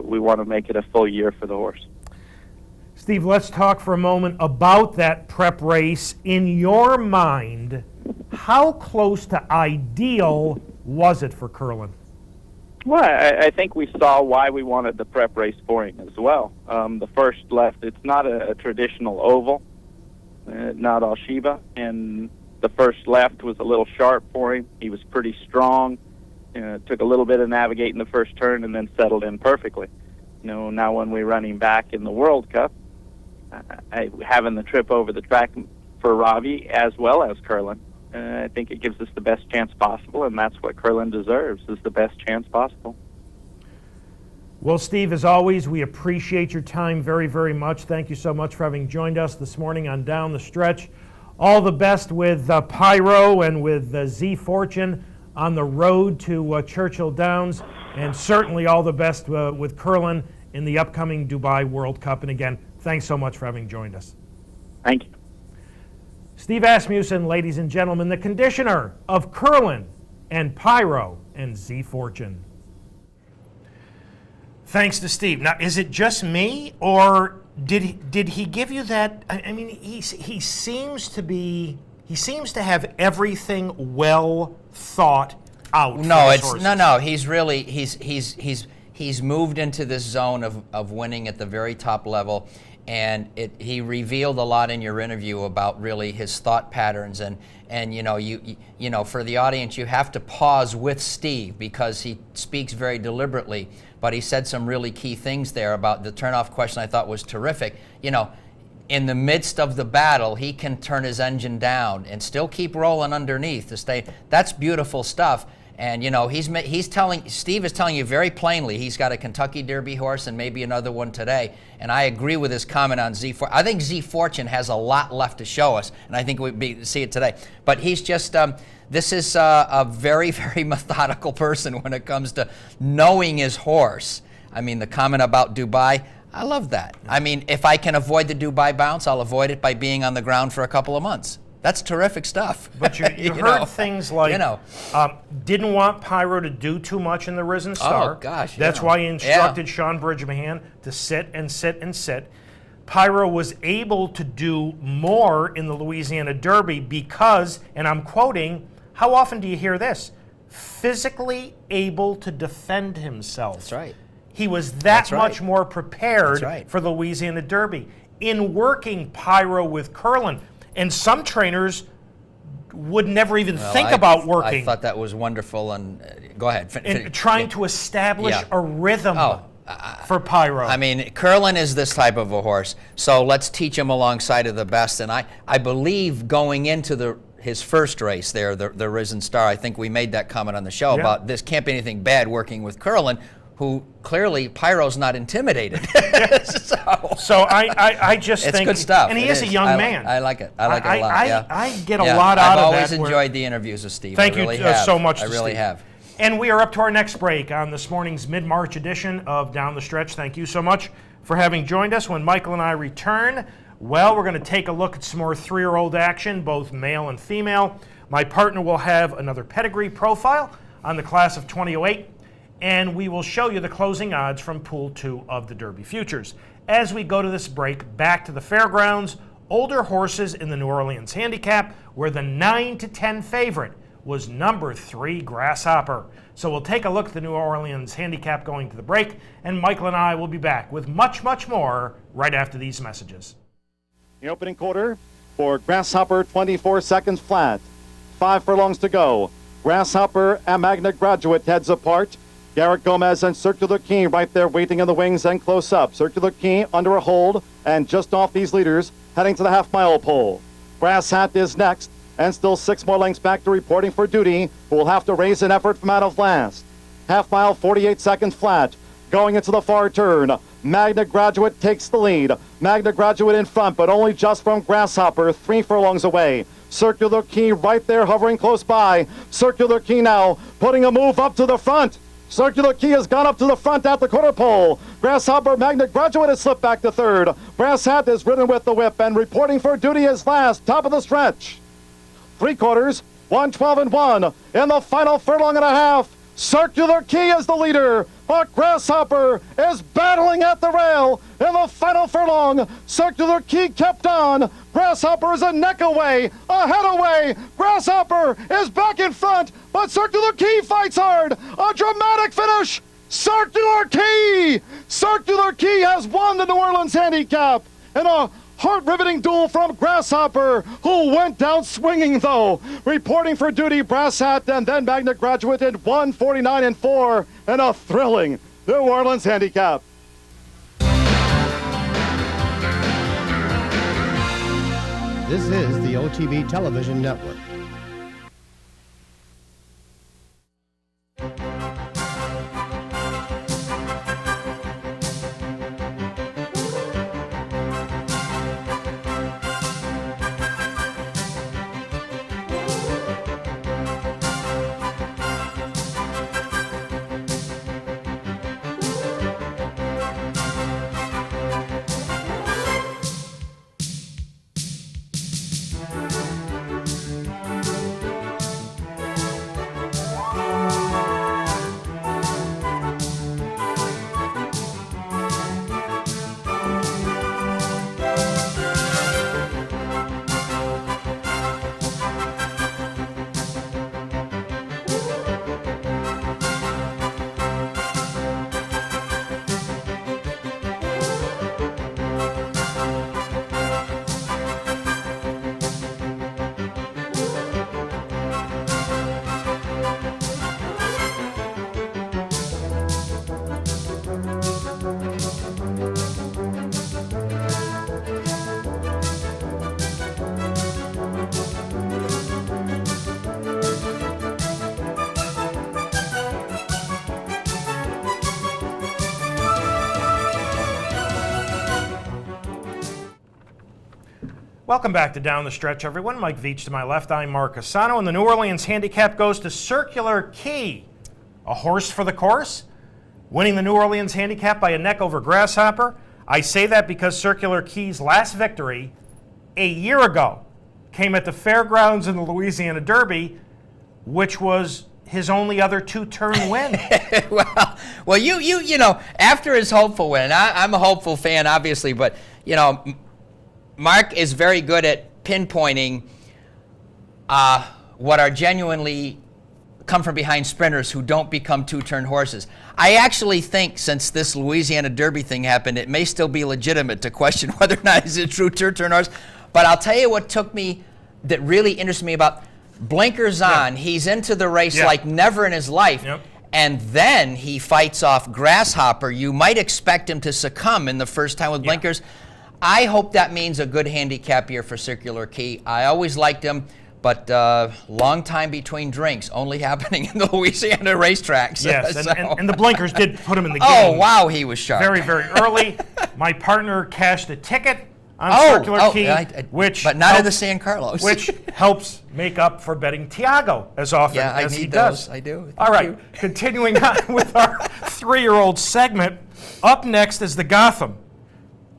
we want to make it a full year for the horse. Steve, let's talk for a moment about that prep race. In your mind, how close to ideal was it for Curlin? Well, I think we saw why we wanted the prep race for him as well. The first left, it's not a traditional oval. not Al Shiba. And the first left was a little sharp for him. He was pretty strong. Took a little bit of navigating the first turn and then settled in perfectly. Now when we run him back in the World Cup, having the trip over the track for Ravi as well as Curlin, I think it gives us the best chance possible, and that's what Curlin deserves, is the best chance possible. Well, Steve, as always, we appreciate your time very, very much. Thank you so much for having joined us this morning on Down the Stretch. All the best with Pyro and with Z Fortune on the road to Churchill Downs, and certainly all the best with Curlin in the upcoming Dubai World Cup. And again, thanks so much for having joined us. Thank you. Steve Asmussen, ladies and gentlemen, the conditioner of Curlin and Pyro and Z Fortune. Thanks to Steve. Now, is it just me, or did he give you that? I mean, he seems to have everything well thought out. No. He's moved into this zone of winning at the very top level, and he revealed a lot in your interview about really his thought patterns, and you know for the audience, you have to pause with Steve because he speaks very deliberately, but he said some really key things there about the turnoff question. I thought was terrific. In the midst of the battle, he can turn his engine down and still keep rolling underneath to stay. That's beautiful stuff. And Steve is telling you very plainly he's got a Kentucky Derby horse and maybe another one today. And I agree with his comment on Z Fortune. I think Z Fortune has a lot left to show us, and I think we'll see it today. But he's just this is a very, very methodical person when it comes to knowing his horse. I mean, the comment about Dubai, I love that. I mean, if I can avoid the Dubai bounce, I'll avoid it by being on the ground for a couple of months. That's terrific stuff. But you heard things like, didn't want Pyro to do too much in the Risen Star. Oh, gosh. That's why he instructed Sean Bridgman to sit and sit and sit. Pyro was able to do more in the Louisiana Derby because, and I'm quoting, how often do you hear this? Physically able to defend himself. That's right. He was that much more prepared for the Louisiana Derby. In working Pyro with Curlin, and some trainers would never even think about working. I thought that was wonderful. And go ahead. And trying to establish a rhythm for Pyro. I mean, Curlin is this type of a horse, so let's teach him alongside of the best. And I believe going into his first race there, the Risen Star, I think we made that comment on the show about this can't be anything bad working with Curlin, who clearly Pyro's not intimidated. so I just think it's good stuff. And he is a young man. I like it. I like it a lot. I get a lot out of that. I've always enjoyed the interviews with Steve. Thank you so much. I really have. And we are up to our next break on this morning's mid-March edition of Down the Stretch. Thank you so much for having joined us. When Michael and I return, well, we're going to take a look at some more 3-year-old action, both male and female. My partner will have another pedigree profile on the class of 2008. And we will show you the closing odds from Pool 2 of the Derby Futures. As we go to this break, back to the fairgrounds, older horses in the New Orleans Handicap, where the 9-10 favorite was number 3, Grasshopper. So we'll take a look at the New Orleans Handicap going to the break, and Michael and I will be back with much, much more right after these messages. The opening quarter for Grasshopper, 24 seconds flat. 5 furlongs to go. Grasshopper and Magna Graduate heads apart. Garrett Gomez and Circular Key right there waiting in the wings and close up. Circular Key under a hold and just off these leaders heading to the half-mile pole. Brass Hat is next and still 6 more lengths back to reporting for duty, who will have to raise an effort from out of last. Half-mile, 48 seconds flat. Going into the far turn. Magna Graduate takes the lead. Magna Graduate in front, but only just from Grasshopper, 3 furlongs away. Circular Key right there hovering close by. Circular Key now putting a move up to the front. Circular Key has gone up to the front at the quarter pole. Grasshopper Magna Graduate has slipped back to third. Brass Hat is ridden with the whip and reporting for duty is last, top of the stretch. 3 quarters, 1:12-1 in the final furlong and a half. Circular Key is the leader, but Grasshopper is battling at the rail in the final furlong. Circular Key kept on. Grasshopper is a neck away, a head away. Grasshopper is back in front, but Circular Key fights hard. A dramatic finish. Circular Key! Circular Key has won the New Orleans Handicap in a Heart-riveting duel from Grasshopper, who went down swinging, though. Reporting for duty, Brass Hat and then Magna Graduate in 1:49.4 and a thrilling New Orleans handicap. This is the OTB Television Network. Welcome back to Down the Stretch, everyone. Mike VIETCH to my left. I'm Mark CUSANO, and the New Orleans handicap goes to Circular Key. A horse for the course, winning the New Orleans handicap by a neck over Grasshopper. I say that because Circular Key's last victory a year ago came at the fairgrounds in the Louisiana Derby, which was his only other two-turn win. well, you know, after his hopeful win, I'm a hopeful fan, obviously, but, you know, Mark is very good at pinpointing what are genuinely come-from-behind sprinters who don't become two-turn horses. I actually think since this Louisiana Derby thing happened, it may still be legitimate to question whether or not he's a true two-turn horse. But I'll tell you what took me, that really interested me about blinkers on. He's into the race like never in his life. And then he fights off Grasshopper. You might expect him to succumb in the first time with blinkers. I hope that means a good handicap year for Circular Key. I always liked him, but long time between drinks, only happening in the Louisiana racetracks. Yes, and the blinkers did put him in the game. Oh, wow, he was sharp. Very, very early. My partner cashed a ticket on Circular Key, but not in the San Carlos. which helps make up for betting Tiago as often as he does. I do. All right, continuing on with our 3-year-old segment, up next is the Gotham.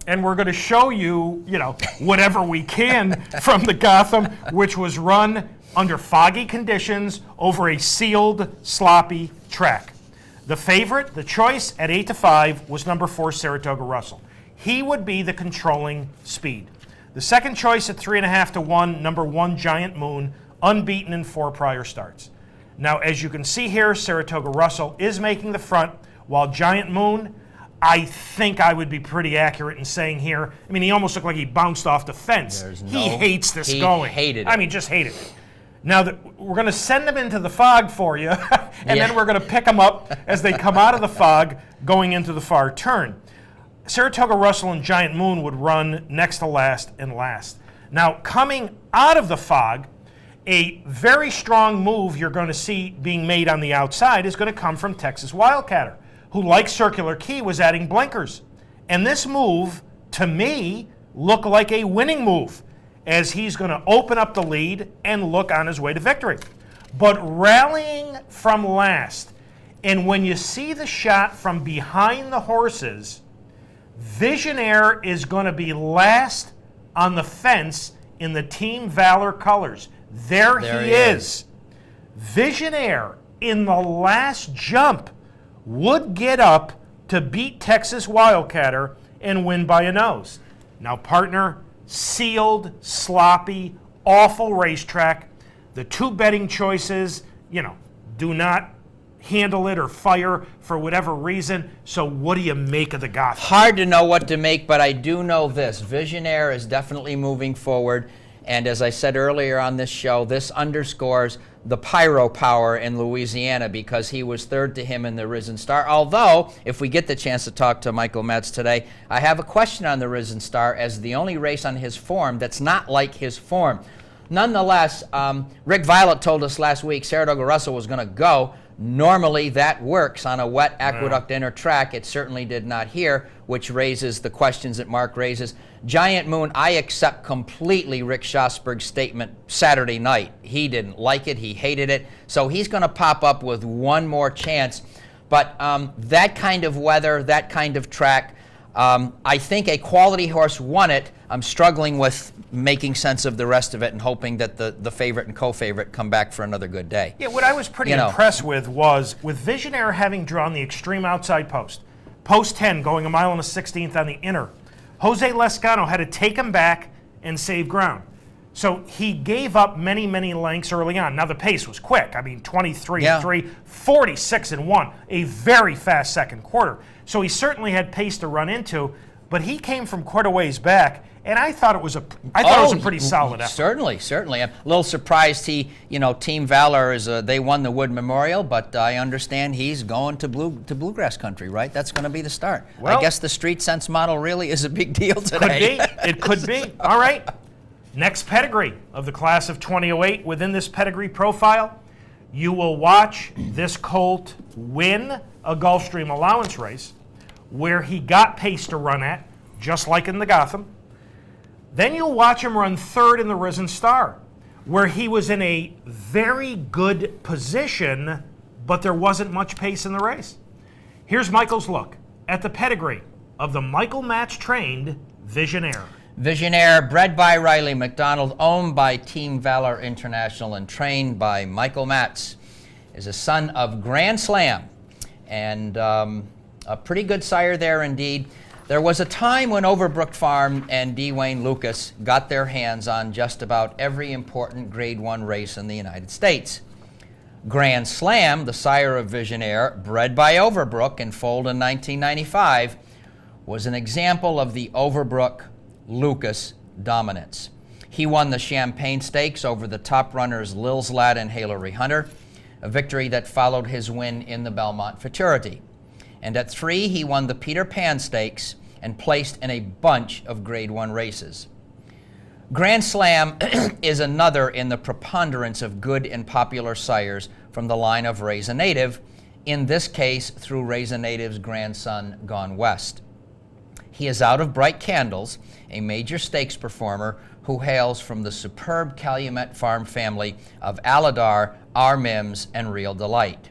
And we're going to show you, whatever we can from the Gotham, which was run under foggy conditions over a sealed, sloppy track. The favorite, the choice at 8-5, was number 4, Saratoga Russell. He would be the controlling speed. The second choice at 3.5-1, number 1, Giant Moon, unbeaten in 4 prior starts. Now, as you can see here, Saratoga Russell is making the front, while Giant Moon, I think I would be pretty accurate in saying here, he almost looked like he bounced off the fence. He hates this going. He hated it. Just hated it. Now, we're going to send them into the fog for you, and then we're going to pick them up as they come out of the fog going into the far turn. Saratoga Russell and Giant Moon would run next to last and last. Now, coming out of the fog, a very strong move you're going to see being made on the outside is going to come from Texas Wildcatter, who, like Circular Key, was adding blinkers. And this move, to me, looked like a winning move, as he's going to open up the lead and look on his way to victory. But rallying from last, and when you see the shot from behind the horses, Visionaire is going to be last on the fence in the Team Valor colors. There he is. Visionaire, in the last jump, would get up to beat Texas Wildcatter and win by a nose. Now, partner, sealed, sloppy, awful racetrack. The 2 betting choices, do not handle it or fire for whatever reason. So what do you make of the Gotham? Hard to know what to make, but I do know this. Visionaire is definitely moving forward. And as I said earlier on this show, this underscores the pyro power in Louisiana because he was third to him in the Risen Star. Although, if we get the chance to talk to Michael MATZ today, I have a question on the Risen Star as the only race on his form that's not like his form. Nonetheless, Rick Violet told us last week Saratoga Russell was going to go. Normally that works on a wet aqueduct inner track. It certainly did not here, which raises the questions that Mark raises. Giant Moon, I accept completely Rick Schosberg's statement Saturday night. He didn't like it. He hated it. So he's going to pop up with one more chance. But that kind of weather, that kind of track, I think a quality horse won it. I'm struggling with making sense of the rest of it and hoping that the favorite and co-favorite come back for another good day. Yeah, what I was pretty impressed with was with Visionaire having drawn the extreme outside post, post 10 going 1 1/16 on the inner, Jose Lescano had to take him back and save ground. So he gave up many, many lengths early on. Now the pace was quick. I mean, 23-3, 46-1, a very fast second quarter. So he certainly had pace to run into, but he came from quite a ways back, and I thought it was a pretty solid effort. Certainly. I'm a little surprised Team Valor they won the Wood Memorial, but I understand he's going to bluegrass country, right? That's going to be the start. Well, I guess the Street Sense model really is a big deal today. It could be. All right. Next pedigree of the class of 2008. Within this pedigree profile, you will watch this colt win a Gulfstream allowance race where he got pace to run at, just like in the Gotham. Then you'll watch him run third in the Risen Star, where he was in a very good position, but there wasn't much pace in the race. Here's Michael's look at the pedigree of the Michael MATZ trained Visionaire. Visionaire, bred by Riley McDonald, owned by Team Valor International, and trained by Michael MATZ, is a son of Grand Slam, and a pretty good sire there indeed. There was a time when Overbrook Farm and D. Wayne Lucas got their hands on just about every important Grade 1 race in the United States. Grand Slam, the sire of Visionaire, bred by Overbrook and foaled in 1995, was an example of the Overbrook-Lucas dominance. He won the Champagne Stakes over the top runners Lil's Lad and Hailery Hunter, a victory that followed his win in the Belmont Futurity. And at 3, he won the Peter Pan Stakes and placed in a bunch of Grade 1 races. Grand Slam is another in the preponderance of good and popular sires from the line of Raise a Native, in this case through Raise a Native's grandson, Gone West. He is out of Bright Candles, a major stakes performer who hails from the superb Calumet Farm family of Aladar, R. Mims, and Real Delight.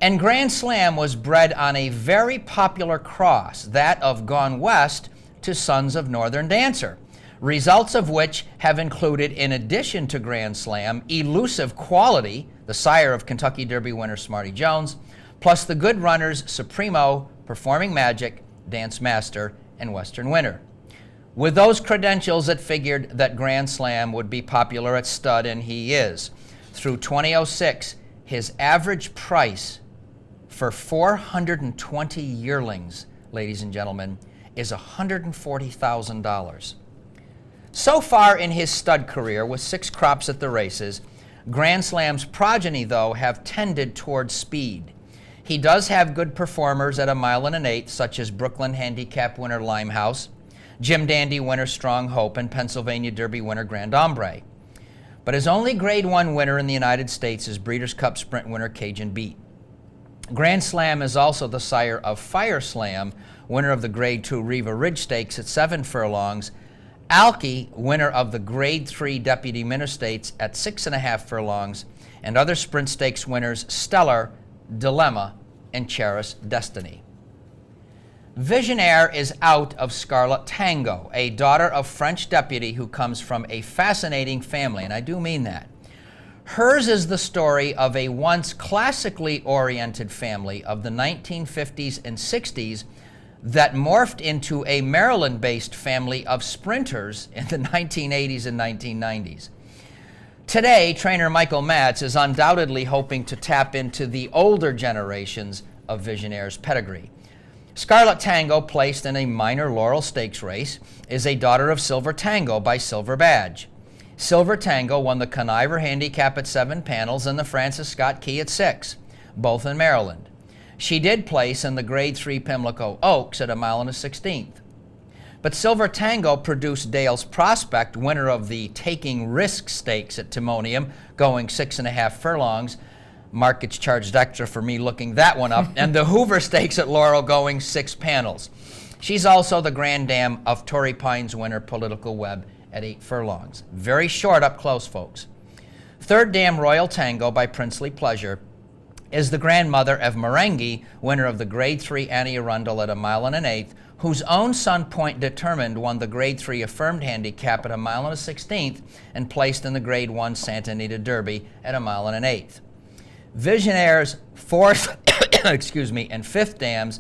And Grand Slam was bred on a very popular cross, that of Gone West to Sons of Northern Dancer, results of which have included, in addition to Grand Slam, Elusive Quality, the sire of Kentucky Derby winner Smarty Jones, plus the good runners Supremo, Performing Magic, Dance Master, and Western Winner. With those credentials, it figured that Grand Slam would be popular at stud, and he is. Through 2006, his average price for 420 yearlings, ladies and gentlemen, is $140,000. So far in his stud career, with 6 crops at the races, Grand Slam's progeny, though, have tended towards speed. He does have good performers at 1 1/8 miles, such as Brooklyn Handicap winner Limehouse, Jim Dandy winner Strong Hope, and Pennsylvania Derby winner Grand Ombre. But his only Grade 1 winner in the United States is Breeders' Cup Sprint winner Cajun Beat. Grand Slam is also the sire of Fire Slam, winner of the Grade 2 Riva Ridge Stakes at 7 furlongs, Alki, winner of the Grade 3 Deputy Minor Stakes at 6.5 furlongs, and other Sprint Stakes winners Stellar, Dilemma, and Cheris Destiny. Visionaire is out of Scarlet Tango, a daughter of French deputy who comes from a fascinating family, and I do mean that. Hers is the story of a once classically oriented family of the 1950s and 60s that morphed into a Maryland-based family of sprinters in the 1980s and 1990s. Today, trainer Michael MATZ is undoubtedly hoping to tap into the older generations of Visionaire's pedigree. Scarlet Tango, placed in a minor Laurel Stakes race, is a daughter of Silver Tango by Silver Badge. Silver Tango won the Conniver Handicap at 7 panels and the Francis Scott Key at 6, both in Maryland. She did place in the Grade 3 Pimlico Oaks at 1 1/16. But Silver Tango produced Dale's Prospect, winner of the Taking Risk Stakes at Timonium, going 6.5 furlongs. Mark gets charged extra for me looking that one up. And the Hoover Stakes at Laurel, going 6 panels. She's also the Grand Dam of Torrey Pines winner Political Web at 8 furlongs. Very short up close, folks. Third Dam Royal Tango by Princely Pleasure is the grandmother of Merengue, winner of the Grade 3 Annie Arundel at 1 1/8, whose own son Point Determined won the Grade 3 Affirmed Handicap at 1 1/16 and placed in the Grade 1 Santa Anita Derby at 1 1/8. Visionaire's fourth and fifth dams,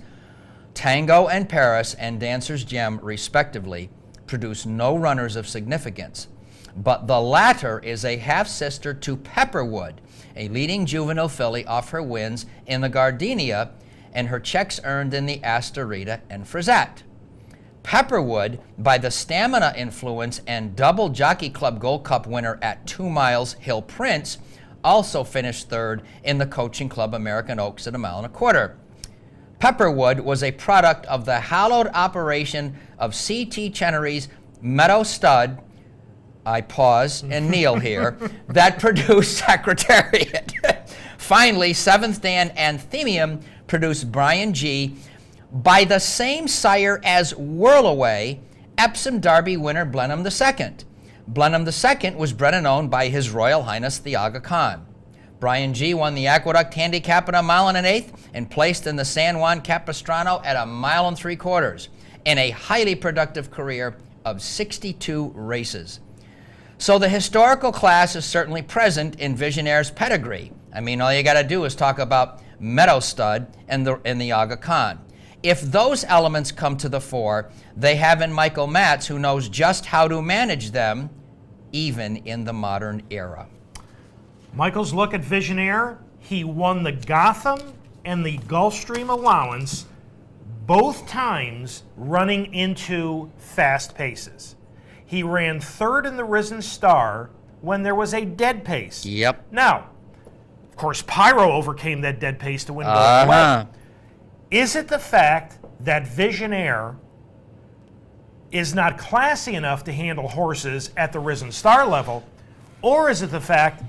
Tango and Paris and Dancer's Gem, respectively, produce no runners of significance. But the latter is a half-sister to Pepperwood, a leading juvenile filly off her wins in the Gardenia and her checks earned in the Astorita and Frisette. Pepperwood, by the stamina influence and double Jockey Club Gold Cup winner at 2 miles, Hill Prince, also finished third in the Coaching Club American Oaks at 1 1/4 miles. Pepperwood was a product of the hallowed operation of C.T. Chenery's Meadow Stud, I pause and kneel here, that produced Secretariat. Finally, 7th Dan Anthemium produced Brian G. by the same sire as Whirlaway, Epsom Derby winner Blenheim II. Blenheim II was bred and owned by His Royal Highness the Aga Khan. Brian G. won the Aqueduct Handicap at 1 1/8 and placed in the San Juan Capistrano at 1 3/4 in a highly productive career of 62 races. So the historical class is certainly present in Visionaire's pedigree. I mean, all you got to do is talk about Meadow Stud and the Aga Khan. If those elements come to the fore, they have in Michael MATZ, who knows just how to manage them, even in the modern era. Michael's look at Visionaire, he won the Gotham and the Gulfstream Allowance both times running into fast paces. He ran third in the Risen Star when there was a dead pace. Yep. Now, of course, Pyro overcame that dead pace to win Golden Leg. Is it the fact that Visionaire is not classy enough to handle horses at the Risen Star level, or is it the fact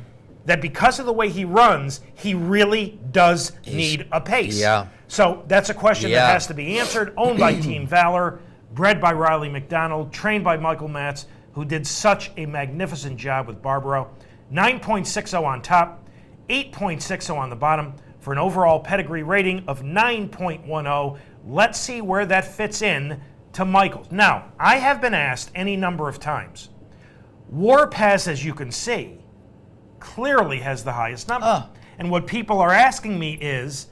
that because of the way he runs, he really does need a pace? Yeah. So that's a question that has to be answered. Owned by Team Valor, bred by Riley McDonald, trained by Michael MATZ, who did such a magnificent job with Barbaro. 9.60 on top, 8.60 on the bottom, for an overall pedigree rating of 9.10. Let's see where that fits in to Michael's. Now, I have been asked any number of times. Warpath, as you can see, clearly has the highest number. And what people are asking me is,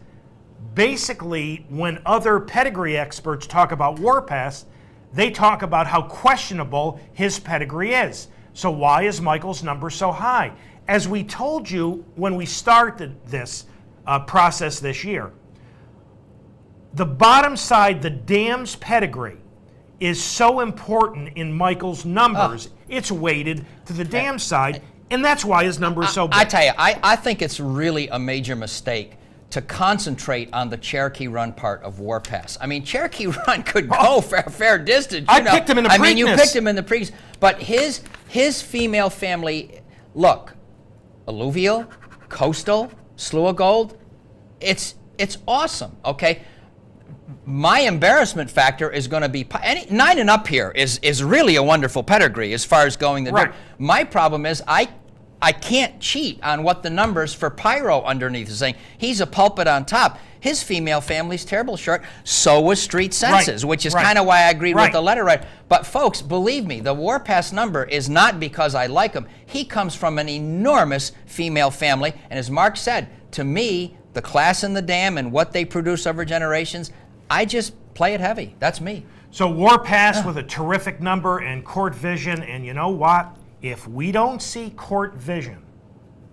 basically, when other pedigree experts talk about Warpath, they talk about how questionable his pedigree is. So why is Michael's number so high? As we told you when we started this process this year, the bottom side, the dam's pedigree, is so important in Michael's numbers. It's weighted to the dam side, and that's why his number is so big. I tell you, I think it's really a major mistake to concentrate on the Cherokee Run part of Warpath. I mean, Cherokee Run could go for a fair distance. I picked him in the Preakness. I mean, you picked him in the Preakness. But his female family, look, Alluvial, Coastal, Slew of Gold, it's awesome, okay? My embarrassment factor is going to be 9 and up here is really a wonderful pedigree as far as going the dirt. My problem is I can't cheat on what the numbers for Pyro underneath is saying. He's a pulpit on top. His female family's terrible short. So was Street Senses, which is kind of why I agreed with the letter writer. But folks, believe me, the Warpath number is not because I like him. He comes from an enormous female family, and as Mark said, to me, the class in the dam and what they produce over generations, I just play it heavy. That's me. So Warpath with a terrific number and Court Vision, and you know what? If we don't see Court Vision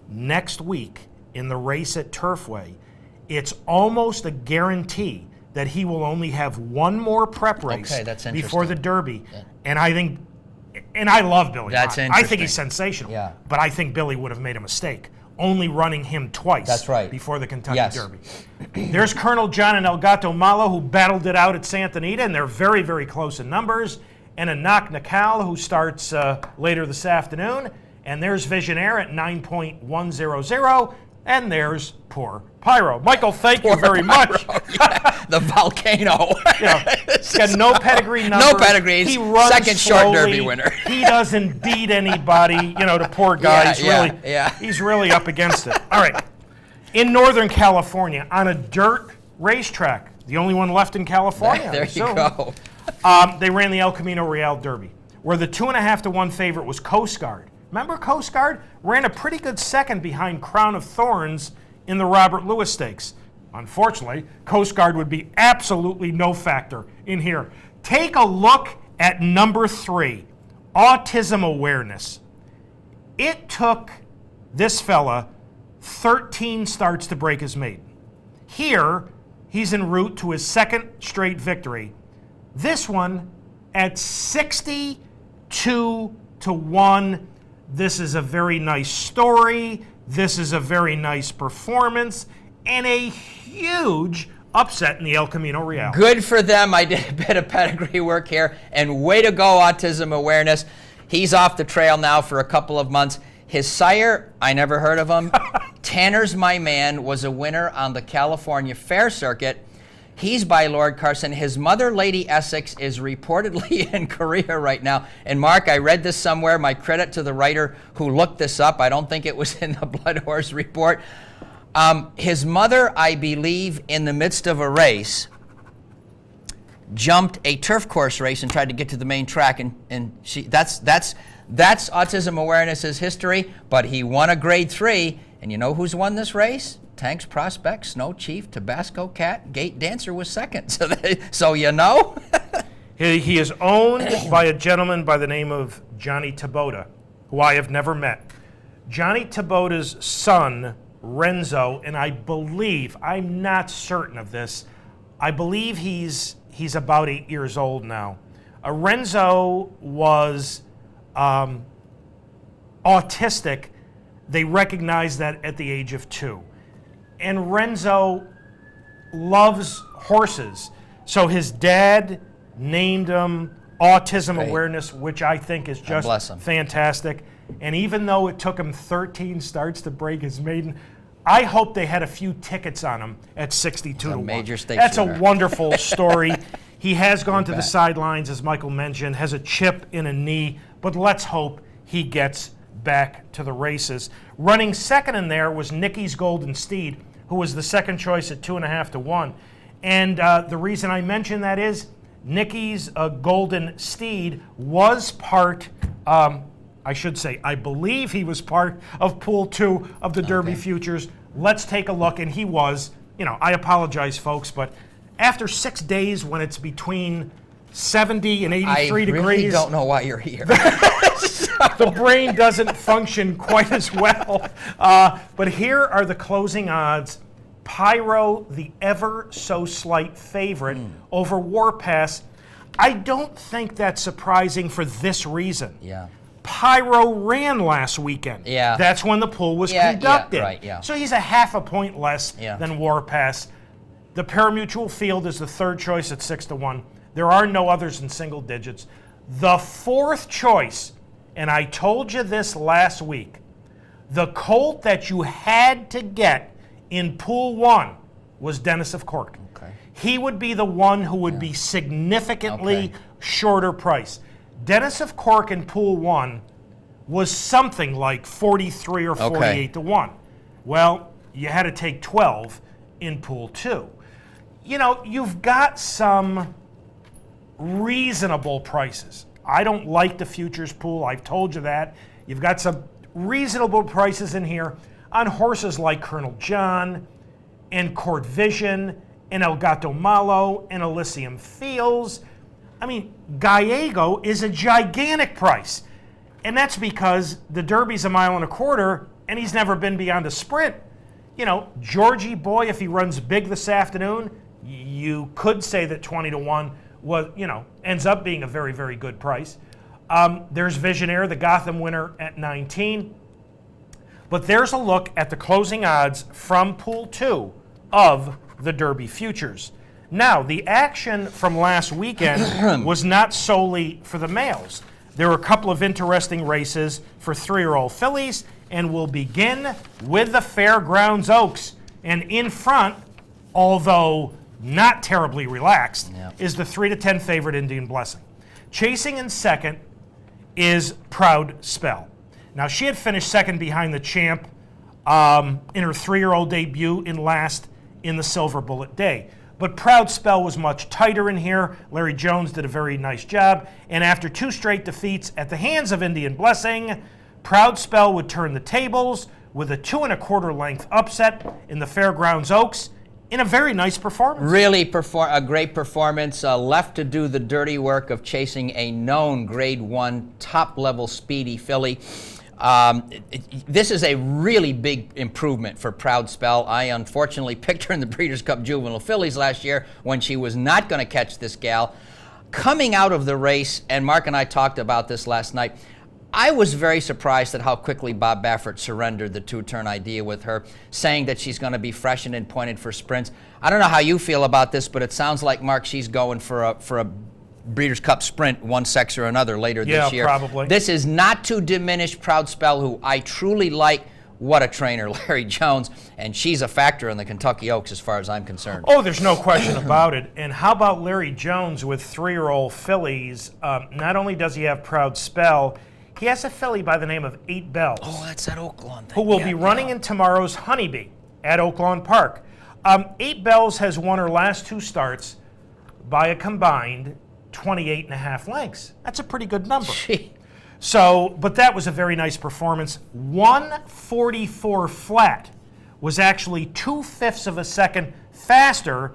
next week in the race at Turfway, it's almost a guarantee that he will only have one more prep race that's before the interesting. Derby. And I think, and I love Billy. That's Mott. I interesting. think he's sensational. Yeah. But I think Billy would have made a mistake, only running him twice That's right. before the Kentucky Yes. Derby. There's Colonel John and El Gato Malo, who battled it out at Santa Anita, and they're very, very close in numbers. And a Knock Nakal, who starts later this afternoon. And there's Visionaire at 9.100. And there's Poor Pyro. Michael, thank you very much. Yeah, the volcano. He's got no pedigree numbers. No pedigree. He runs Second short slowly. Derby winner. He doesn't beat anybody. The poor guy. He's really up against it. All right. In Northern California, on a dirt racetrack, the only one left in California. There you go. They ran the El Camino Real Derby, where the 2.5 to 1 favorite was Coast Guard. Remember Coast Guard? Ran a pretty good second behind Crown of Thorns in the Robert Lewis Stakes. Unfortunately, Coast Guard would be absolutely no factor in here. Take a look at number 3, Autism Awareness. It took this fella 13 starts to break his maiden. Here, he's en route to his second straight victory. This one at 62 to 1. This is a very nice story. This is a very nice performance and a huge upset in the El Camino Real. Good for them. I did a bit of pedigree work here, and way to go, Autism Awareness. He's off the trail now for a couple of months. His sire, I never heard of him. Tanner's My Man was a winner on the California Fair Circuit. He's by Lord Carson. His mother, Lady Essex, is reportedly in Korea right now. And Mark, I read this somewhere. My credit to the writer who looked this up. I don't think it was in the Blood Horse report. His mother, I believe, in the midst of a race, jumped a turf course race and tried to get to the main track. And that's Autism Awareness's history. But he won a Grade 3. And you know who's won this race? Tanks Prospect, Snow Chief, Tabasco Cat, Gate Dancer was second. So you know? He is owned by a gentleman by the name of Johnny Tabota, who I have never met. Johnny Tabota's son, Renzo, and I believe, I'm not certain of this, I believe he's about 8 years old now. Renzo was autistic. They recognized that at the age of 2. And Renzo loves horses. So his dad named him Autism Awareness, which I think is just fantastic. And even though it took him 13 starts to break his maiden, I hope they had a few tickets on him at 62 to 1. Major stakes That's winner. a wonderful story. He has gone to the sidelines, as Michael mentioned, has a chip in a knee, but let's hope he gets back to the races. Running second in there was Nicky's Golden Steed, who was the second choice at 2.5 to 1. And the reason I mention that is Nicky's Golden Steed was part, I should say, I believe he was part of Pool 2 of the Derby Futures. Let's take a look, and he was, I apologize, folks, but after 6 days when it's between 70 and 83 degrees. I really don't know why you're here. The brain doesn't function quite as well. But here are the closing odds. Pyro, the ever so slight favorite over Warpass. I don't think that's surprising for this reason. Yeah. Pyro ran last weekend. Yeah. That's when the pool was conducted. Yeah, right, yeah. So he's a half a point less than Warpass. The parimutuel field is the third choice at 6 to 1. There are no others in single digits. The fourth choice, and I told you this last week, the colt that you had to get in Pool 1 was Dennis of Cork. Okay. He would be the one who would be significantly shorter price. Dennis of Cork in Pool 1 was something like 43 or 48 to 1. Well, you had to take 12 in Pool 2. You've got some reasonable prices. I don't like the futures pool. I've told you that. You've got some reasonable prices in here on horses like Colonel John and Court Vision and El Gato Malo and Elysium Fields. I mean, Gallego is a gigantic price. And that's because the Derby's 1.25 miles, and he's never been beyond a sprint. You know, Georgie boy, if he runs big this afternoon, you could say that 20-1 was, ends up being a very, very good price. There's Visionaire, the Gotham winner, at 19. But there's a look at the closing odds from Pool 2 of the Derby Futures. Now, the action from last weekend was not solely for the males. There were a couple of interesting races for 3-year-old fillies, and we'll begin with the Fairgrounds Oaks. And in front, although not terribly relaxed, is the 3-10 favorite Indian Blessing. Chasing in second is Proud Spell. Now, she had finished second behind the champ in her 3-year-old debut in last in the Silver Bullet Day. But Proud Spell was much tighter in here. Larry Jones did a very nice job. And after 2 straight defeats at the hands of Indian Blessing, Proud Spell would turn the tables with a 2.25 length upset in the Fairgrounds Oaks in a very nice performance. Really a great performance. Left to do the dirty work of chasing a known Grade 1 top-level speedy filly. This is a really big improvement for Proud Spell. I unfortunately picked her in the Breeders' Cup Juvenile Fillies last year when she was not going to catch this gal. Coming out of the race, and Mark and I talked about this last night, I was very surprised at how quickly Bob Baffert surrendered the 2-turn idea with her, saying that she's going to be freshened and pointed for sprints. I don't know how you feel about this, but it sounds like, Mark, she's going for a Breeders' Cup Sprint, one sex or another, later this year. Yeah, probably. This is not to diminish Proud Spell, who I truly like. What a trainer, Larry Jones, and she's a factor in the Kentucky Oaks as far as I'm concerned. Oh, there's no question about it. And how about Larry Jones with 3-year-old fillies? Not only does he have Proud Spell, he has a filly by the name of 8 Bells. Oh, that's that Oaklawn thing. Who will be running in tomorrow's Honeybee at Oaklawn Park. 8 Bells has won her last 2 starts by a combined 28.5 lengths. That's a pretty good number. So, but that was a very nice performance. 144 flat was actually 2/5 of a second faster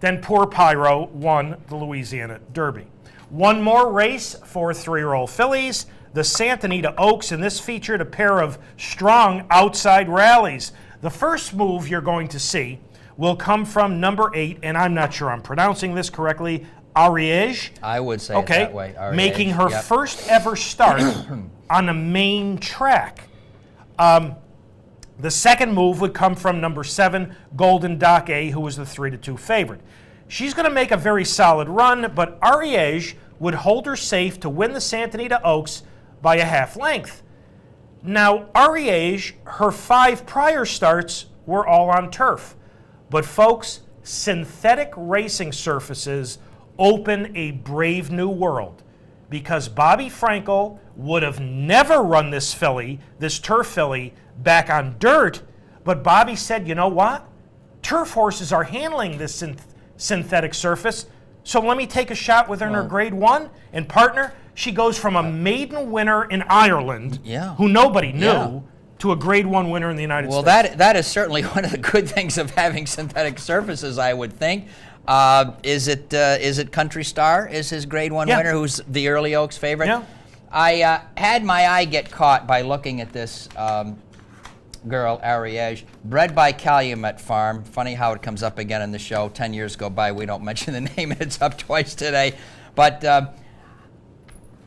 than poor Pyro won the Louisiana Derby. One more race for 3-year-old fillies, the Santa Anita Oaks, and this featured a pair of strong outside rallies. The first move you're going to see will come from number 8, and I'm not sure I'm pronouncing this correctly, Ariège. I would say it that way. Ariège. Making her first ever start on a main track. The second move would come from number 7, Golden Doc A, who was the 3-2 favorite. She's going to make a very solid run, but Ariège would hold her safe to win the Santa Anita Oaks by a half length. Now, Ariège, her 5 prior starts were all on turf. But folks, synthetic racing surfaces open a brave new world, because Bobby Frankel would have never run this filly, this turf filly, back on dirt, but Bobby said, you know what? Turf horses are handling this synthetic surface, so let me take a shot with her in her Grade 1, and partner, she goes from a maiden winner in Ireland, who nobody knew, to a Grade 1 winner in the United States. Well, that is certainly one of the good things of having synthetic surfaces, I would think. Is it Country Star is his Grade 1 winner, who's the early Oaks favorite? Yeah. I had my eye get caught by looking at this girl, Ariège, bred by Calumet Farm. Funny how it comes up again in the show. 10 years go by, we don't mention the name, and it's up twice today. But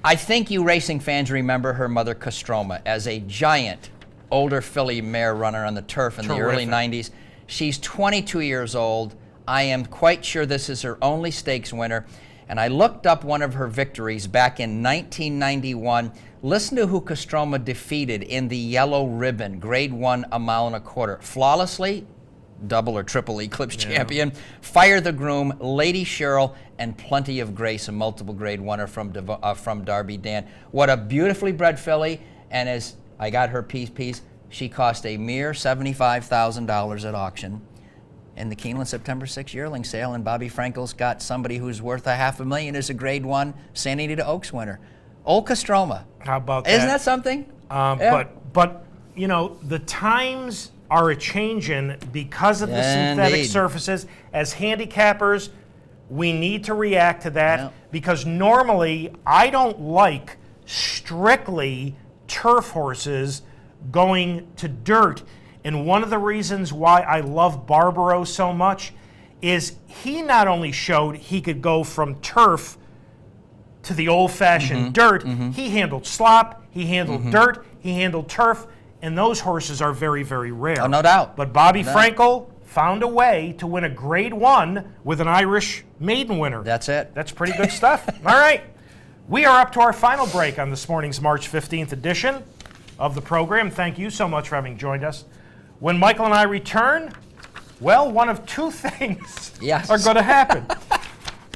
I think you racing fans remember her mother, Kostroma, as a giant older filly mare runner on the turf in the early 90s. She's 22 years old. I am quite sure this is her only stakes winner. And I looked up one of her victories back in 1991. Listen to who Kostroma defeated in the Yellow Ribbon, Grade 1, 1.25 miles. Flawlessly, double or triple Eclipse champion. Fire the Groom, Lady Cheryl, and Plenty of Grace, a multiple Grade 1er from Darby Dan. What a beautifully bred filly. And as I got her piece, she cost a mere $75,000 at auction in the Keeneland September 6 yearling sale, and Bobby Frankel's got somebody who's worth $500,000 as a Grade 1 Santa Anita Oaks winner. Old Kostroma. How about that? Isn't that something? But you know, the times are a-changing because of the synthetic surfaces. As handicappers, we need to react to that because normally I don't like strictly turf horses going to dirt. And one of the reasons why I love Barbaro so much is he not only showed he could go from turf to the old-fashioned dirt, he handled slop, he handled dirt, he handled turf, and those horses are very, very rare. Oh, no doubt. But Bobby Frankel found a way to win a Grade 1 with an Irish maiden winner. That's it. That's pretty good stuff. All right. We are up to our final break on this morning's March 15th edition of the program. Thank you so much for having joined us. When Michael and I return, well, one of two things are going to happen.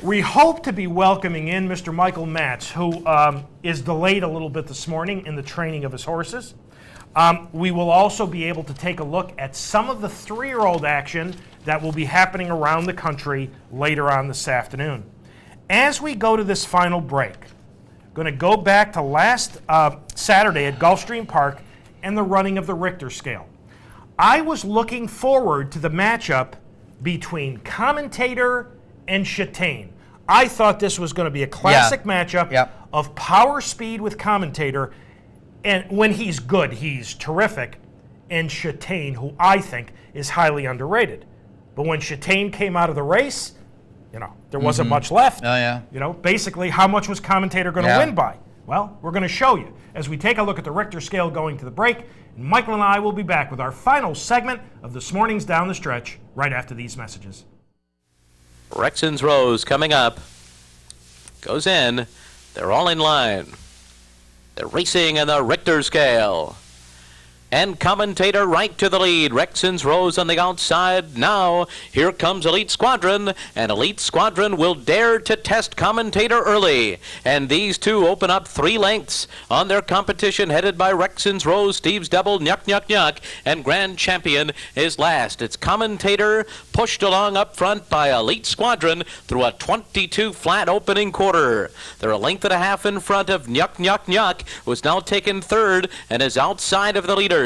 We hope to be welcoming in Mr. Michael MATZ, who is delayed a little bit this morning in the training of his horses. We will also be able to take a look at some of the 3-year-old action that will be happening around the country later on this afternoon. As we go to this final break, I'm going to go back to last Saturday at Gulfstream Park and the running of the Richter scale. I was looking forward to the matchup between Commentator and Châtain. I thought this was going to be a classic matchup of power speed with Commentator. And when he's good, he's terrific. And Châtain, who I think is highly underrated. But when Châtain came out of the race, there wasn't much left. Oh, yeah. Basically, how much was Commentator going to win by? Well, we're going to show you as we take a look at the Richter scale going to the break. And Michael and I will be back with our final segment of this morning's Down the Stretch right after these messages. Rexon's Rose coming up. Goes in. They're all in line. They're racing in the Richter scale. And Commentator right to the lead. Rexon's Rose on the outside. Now, here comes Elite Squadron, and Elite Squadron will dare to test Commentator early. And these two open up 3 lengths on their competition, headed by Rexon's Rose, Steve's Double, Nyuk Nyuk Nyuk, and Grand Champion is last. It's Commentator pushed along up front by Elite Squadron through a 22 flat opening quarter. They're a length and a half in front of Nyuk Nyuk Nyuk, who's now taken third and is outside of the leaders.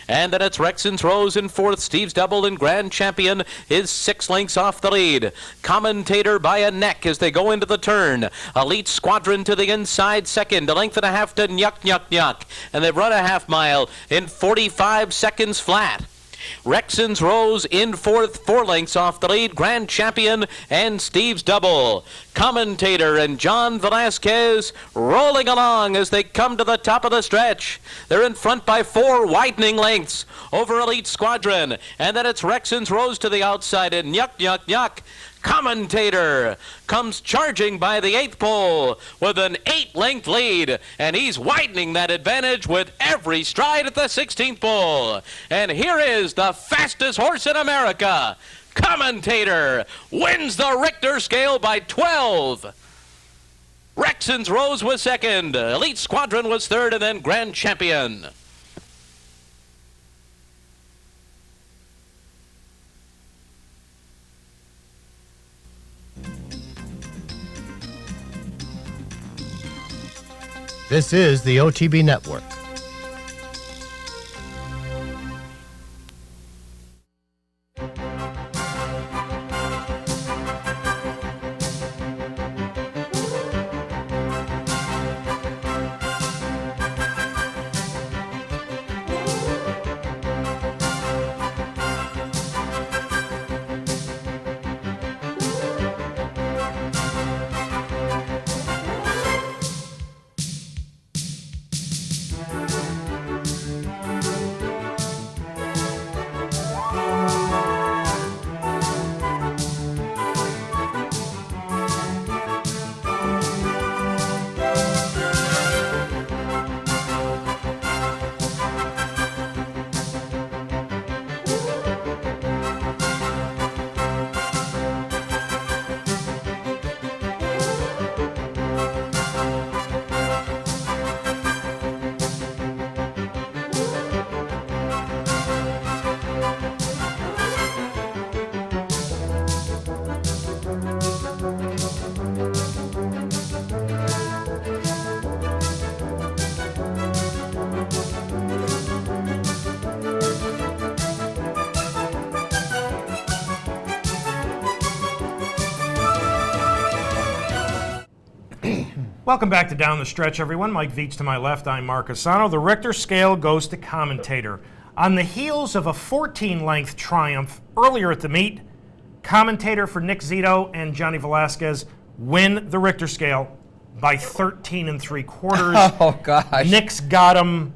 And then it's Rexon's Rose in fourth. Steve's Double and Grand Champion is 6 lengths off the lead. Commentator by a neck as they go into the turn. Elite Squadron to the inside second. A length and a half to Nyuk Nyuk Nyuk. And they've run a half mile in 45 seconds flat. Rexon's Rose in fourth, 4 lengths off the lead. Grand Champion and Steve's Double. Commentator and John Velasquez rolling along as they come to the top of the stretch. They're in front by 4 widening lengths over Elite Squadron. And then it's Rexon's Rose to the outside and Nyuk Nyuk Nyuk. Commentator comes charging by the 8th pole with an 8-length lead, and he's widening that advantage with every stride at the 16th pole. And here is the fastest horse in America. Commentator wins the Richter scale by 12. Rexon's Rose was second, Elite Squadron was third, and then Grand Champion. This is the OTB Network. Welcome back to Down the Stretch, everyone. Mike Veitch to my left. I'm Mark CUSANO. The Richter scale goes to commentator. On the heels of a 14-length triumph earlier at the meet, commentator for Nick Zito and Johnny Velasquez win the Richter scale by 13 3/4. Oh, gosh. Nick's got him,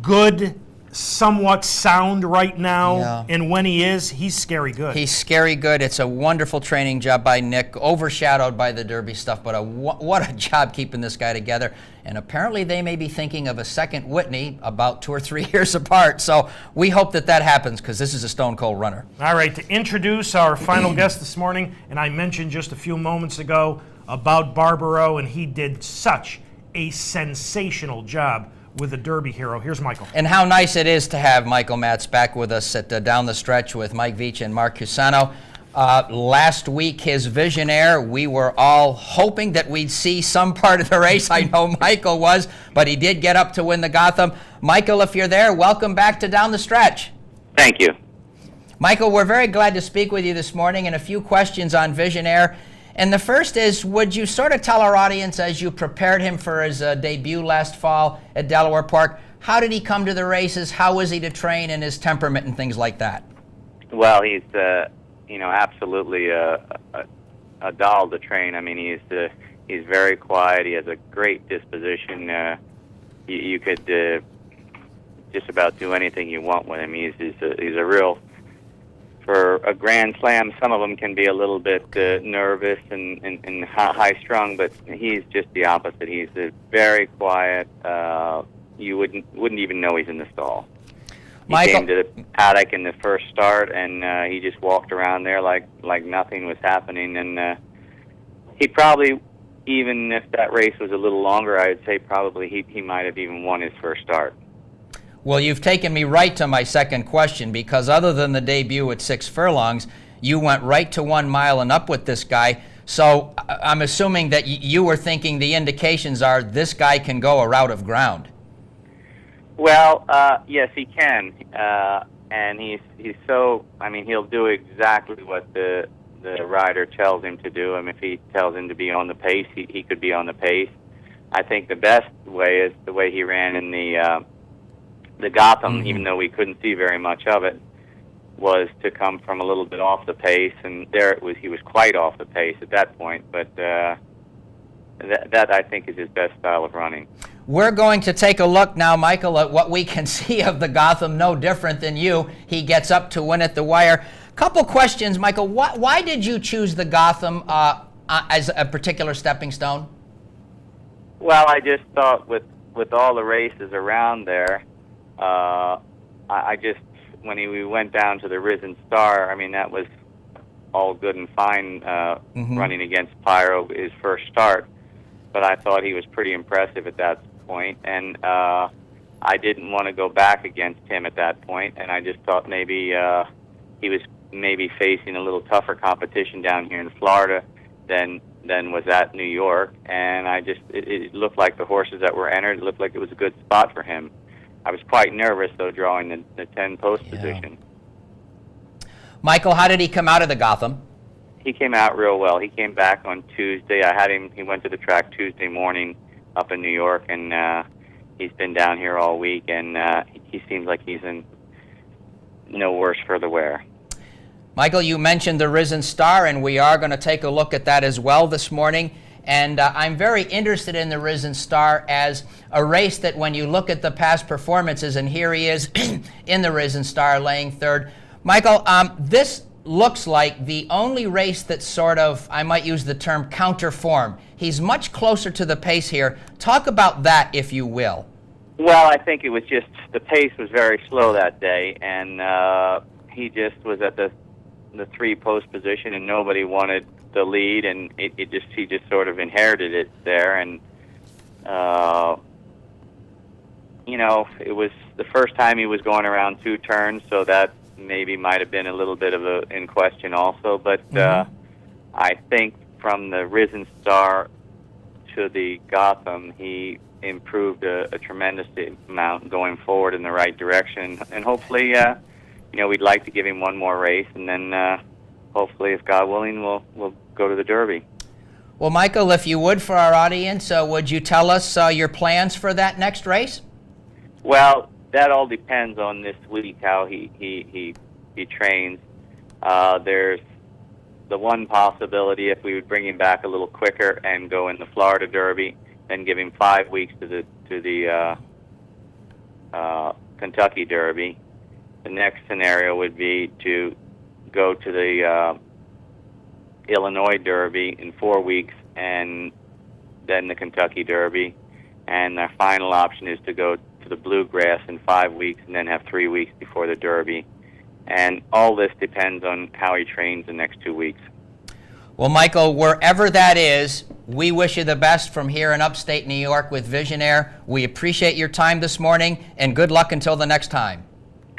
good, somewhat sound right now. Yeah. And when he is, he's scary good. He's scary good. It's a wonderful training job by Nick, overshadowed by the Derby stuff, but what a job keeping this guy together. And apparently they may be thinking of a second Whitney about 2 or 3 years apart. So we hope that happens, because this is a stone-cold runner. All right, to introduce our final guest this morning, and I mentioned just a few moments ago about Barbaro, and he did such a sensational job with the Derby hero. Here's Michael. And how nice it is to have Michael Matz back with us at Down the Stretch with Mike Veitch and Mark CUSANO. Last week, his Visionaire, we were all hoping that we'd see some part of the race. I know Michael was, but he did get up to win the Gotham. Michael, if you're there, welcome back to Down the Stretch. Thank you. Michael, we're very glad to speak with you this morning, and a few questions on Visionaire. And the first is, would you sort of tell our audience, as you prepared him for his debut last fall at Delaware Park, how did he come to the races, how was he to train, and his temperament and things like that? Well, he's absolutely a doll to train. I mean, he's very quiet. He has a great disposition. You could just about do anything you want with him. He's a real. For a Grand Slam, some of them can be a little bit nervous and high-strung, but he's just the opposite. He's very quiet. You wouldn't even know he's in the stall. He came to the paddock in the first start, and he just walked around there like nothing was happening. And he probably, even if that race was a little longer, I would say probably he might have even won his first start. Well, you've taken me right to my second question, because other than the debut at 6 furlongs, you went right to 1 mile and up with this guy. So I'm assuming that you were thinking the indications are this guy can go a route of ground. Well, yes, he can, and he's so. I mean, he'll do exactly what the rider tells him to do. I mean, if he tells him to be on the pace, he could be on the pace. I think the best way is the way he ran in the Gotham, even though we couldn't see very much of it, was to come from a little bit off the pace, and there it was. He was quite off the pace at that point, but that I think is his best style of running. We're going to take a look now, Michael, at what we can see of the Gotham. No different than you. He gets up to win at the wire. Couple questions, Michael. Why did you choose the Gotham as a particular stepping stone? Well, I just thought with all the races around there, I just, when we went down to the Risen Star, I mean, that was all good and fine running against Pyro, his first start, but I thought he was pretty impressive at that point, and I didn't want to go back against him at that point, and I just thought maybe he was maybe facing a little tougher competition down here in Florida than was at New York, and it looked like the horses that were entered, it looked like it was a good spot for him. I was quite nervous, though, drawing the 10 post position. Michael, how did he come out of the Gotham? He came out real well. He came back on Tuesday. He went to the track Tuesday morning up in New York, and he's been down here all week, and he seems like he's in no worse for the wear. Michael, you mentioned the Risen Star, and we are going to take a look at that as well this morning. And I'm very interested in the Risen Star as a race that, when you look at the past performances, and here he is in the Risen Star laying third. Michael, this looks like the only race that sort of, I might use the term, counter form. He's much closer to the pace here. Talk about that, if you will. Well, I think it was just the pace was very slow that day, and he just was at the 3 post position, and nobody wanted the lead, and he just sort of inherited it there, and it was the first time he was going around 2 turns, so that maybe might have been a little bit of in question also, but I think from the Risen Star to the Gotham, he improved a tremendous amount going forward in the right direction, and hopefully we'd like to give him one more race, and then hopefully, if God willing, we'll go to the Derby. Well, Michael, if you would, for our audience, would you tell us your plans for that next race? Well, that all depends on this week how he trains. There's the one possibility if we would bring him back a little quicker and go in the Florida Derby, then give him 5 weeks to the Kentucky Derby. The next scenario would be to go to the Illinois Derby in 4 weeks and then the Kentucky Derby. And our final option is to go to the Bluegrass in 5 weeks and then have 3 weeks before the Derby. And all this depends on how he trains the next 2 weeks. Well, Michael, wherever that is, we wish you the best from here in upstate New York with Visionaire. We appreciate your time this morning, and good luck until the next time.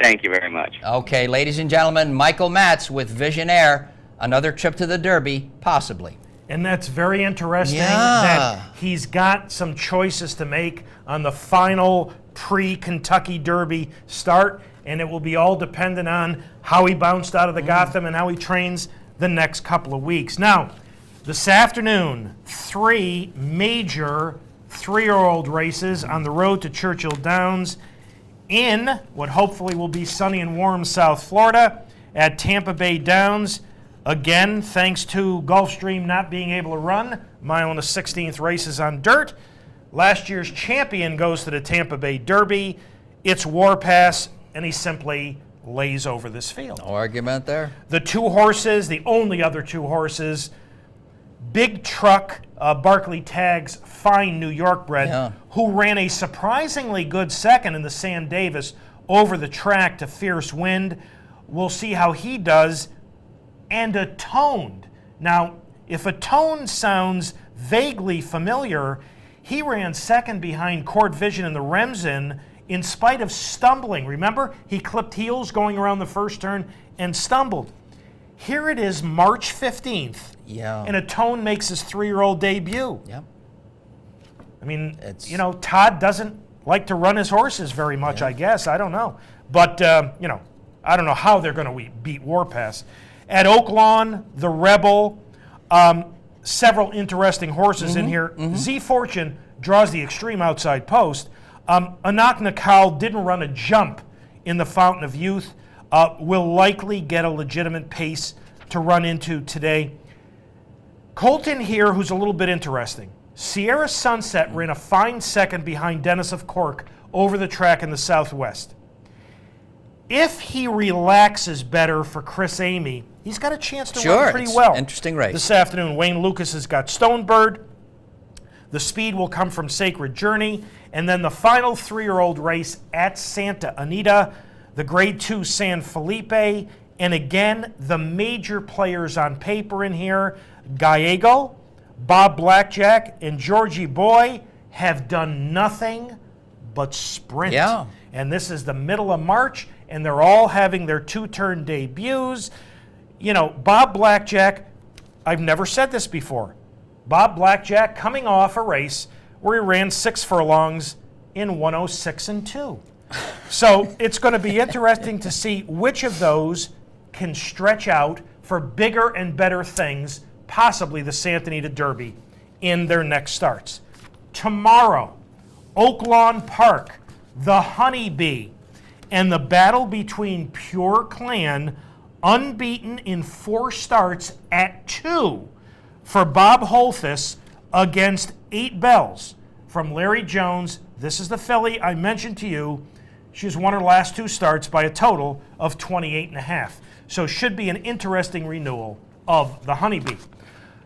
Thank you very much. Okay, ladies and gentlemen, Michael MATZ with Visionaire. Another trip to the Derby, possibly. And that's very interesting that he's got some choices to make on the final pre-Kentucky Derby start, and it will be all dependent on how he bounced out of the Gotham and how he trains the next couple of weeks. Now, this afternoon, 3 major 3-year-old races on the road to Churchill Downs in what hopefully will be sunny and warm South Florida at Tampa Bay Downs. Again, thanks to Gulfstream not being able to run, mile and a 16th races on dirt. Last year's champion goes to the Tampa Bay Derby. It's Warpass, and he simply lays over this field. No argument there. The 2 horses, the only other 2 horses, Big Truck, Barkley Tagg's fine New York bred, who ran a surprisingly good second in the San Davis over the track to Fierce Wind. We'll see how he does. And Atoned. Now, if Atoned sounds vaguely familiar, he ran second behind Court Vision in the Remsen in spite of stumbling. Remember, he clipped heels going around the first turn and stumbled. Here it is, March 15th, and Atoned makes his 3-year-old debut. Yep. I mean, Todd doesn't like to run his horses very much, I guess. I don't know. But, I don't know how they're going to beat Warpass. At Oaklawn, the Rebel, several interesting horses in here. Z Fortune draws the extreme outside post. Anak Nakal didn't run a jump in the Fountain of Youth. Will likely get a legitimate pace to run into today. Colton here, who's a little bit interesting. Sierra Sunset ran a fine second behind Dennis of Cork over the track in the Southwest. If he relaxes better for Chris Amy, he's got a chance to run pretty well. Interesting race. This afternoon, Wayne Lucas has got Stonebird. The speed will come from Sacred Journey. And then the final 3-year-old race at Santa Anita, the Grade 2 San Felipe. And again, the major players on paper in here, Gallego, Bob Blackjack, and Georgie Boy have done nothing but sprint. Yeah. And this is the middle of March, and they're all having their 2-turn debuts. Bob Blackjack, I've never said this before. Bob Blackjack coming off a race where he ran 6 furlongs in 106-2. So it's going to be interesting to see which of those can stretch out for bigger and better things, possibly the Santa Anita Derby, in their next starts. Tomorrow, Oaklawn Park, the Honeybee, and the battle between Pure Clan, unbeaten in 4 starts at 2 for Bob Holthus against 8 Bells from Larry Jones. This is the filly I mentioned to you. She's won her last 2 starts by a total of 28.5. So should be an interesting renewal of the Honeybee.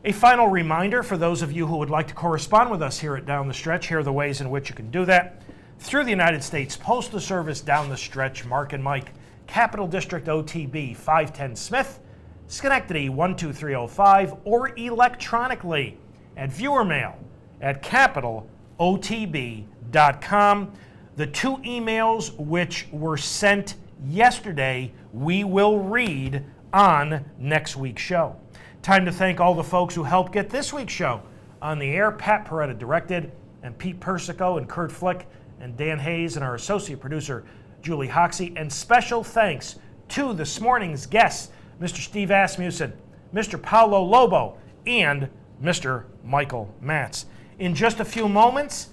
A final reminder for those of you who would like to correspond with us here at Down the Stretch, here are the ways in which you can do that. Through the United States Postal Service, Down the Stretch, Mark and Mike, Capital District OTB 510 Smith, Schenectady 12305, or electronically at viewermail at capitalotb.com. The 2 emails which were sent yesterday, we will read on next week's show. Time to thank all the folks who helped get this week's show on the air. Pat Peretta directed, and Pete Persico and Kurt Flick and Dan Hayes and our associate producer, Julie Hoxie. And special thanks to this morning's guests, Mr. Steve Asmussen, Mr. Paulo Lobo, and Mr. Michael MATZ. In just a few moments,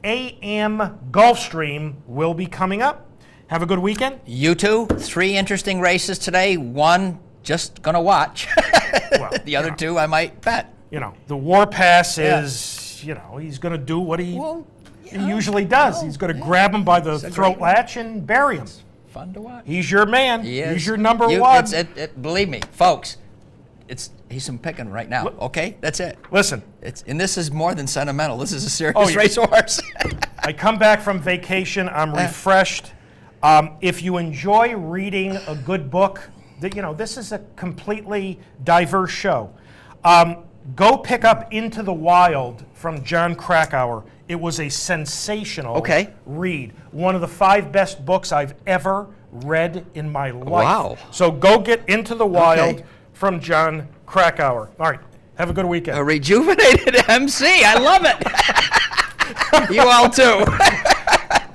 AM Gulfstream will be coming up. Have a good weekend. You too. 3 interesting races today. One just gonna watch. Well, the other 2 I might bet. You know, the Warpass is, you know, he's going to do what he usually does. He's going to grab him by the throat latch and bury him. Fun to watch. He's your man. He is. He's your number one. Believe me, folks, he's some picking right now. Okay, that's it. Listen, and this is more than sentimental. This is a serious racehorse. I come back from vacation. I'm refreshed. If you enjoy reading a good book, this is a completely diverse show. Go pick up Into the Wild from John Krakauer. It was a sensational read. One of the 5 best books I've ever read in my life. Wow. So go get Into the Wild from John Krakauer. All right. Have a good weekend. A rejuvenated MC. I love it. You all too.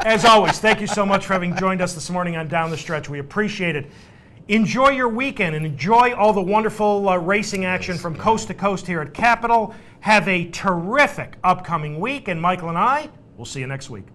As always, thank you so much for having joined us this morning on Down the Stretch. We appreciate it. Enjoy your weekend and enjoy all the wonderful racing action from coast to coast here at Capitol. Have a terrific upcoming week, and Michael and I will see you next week.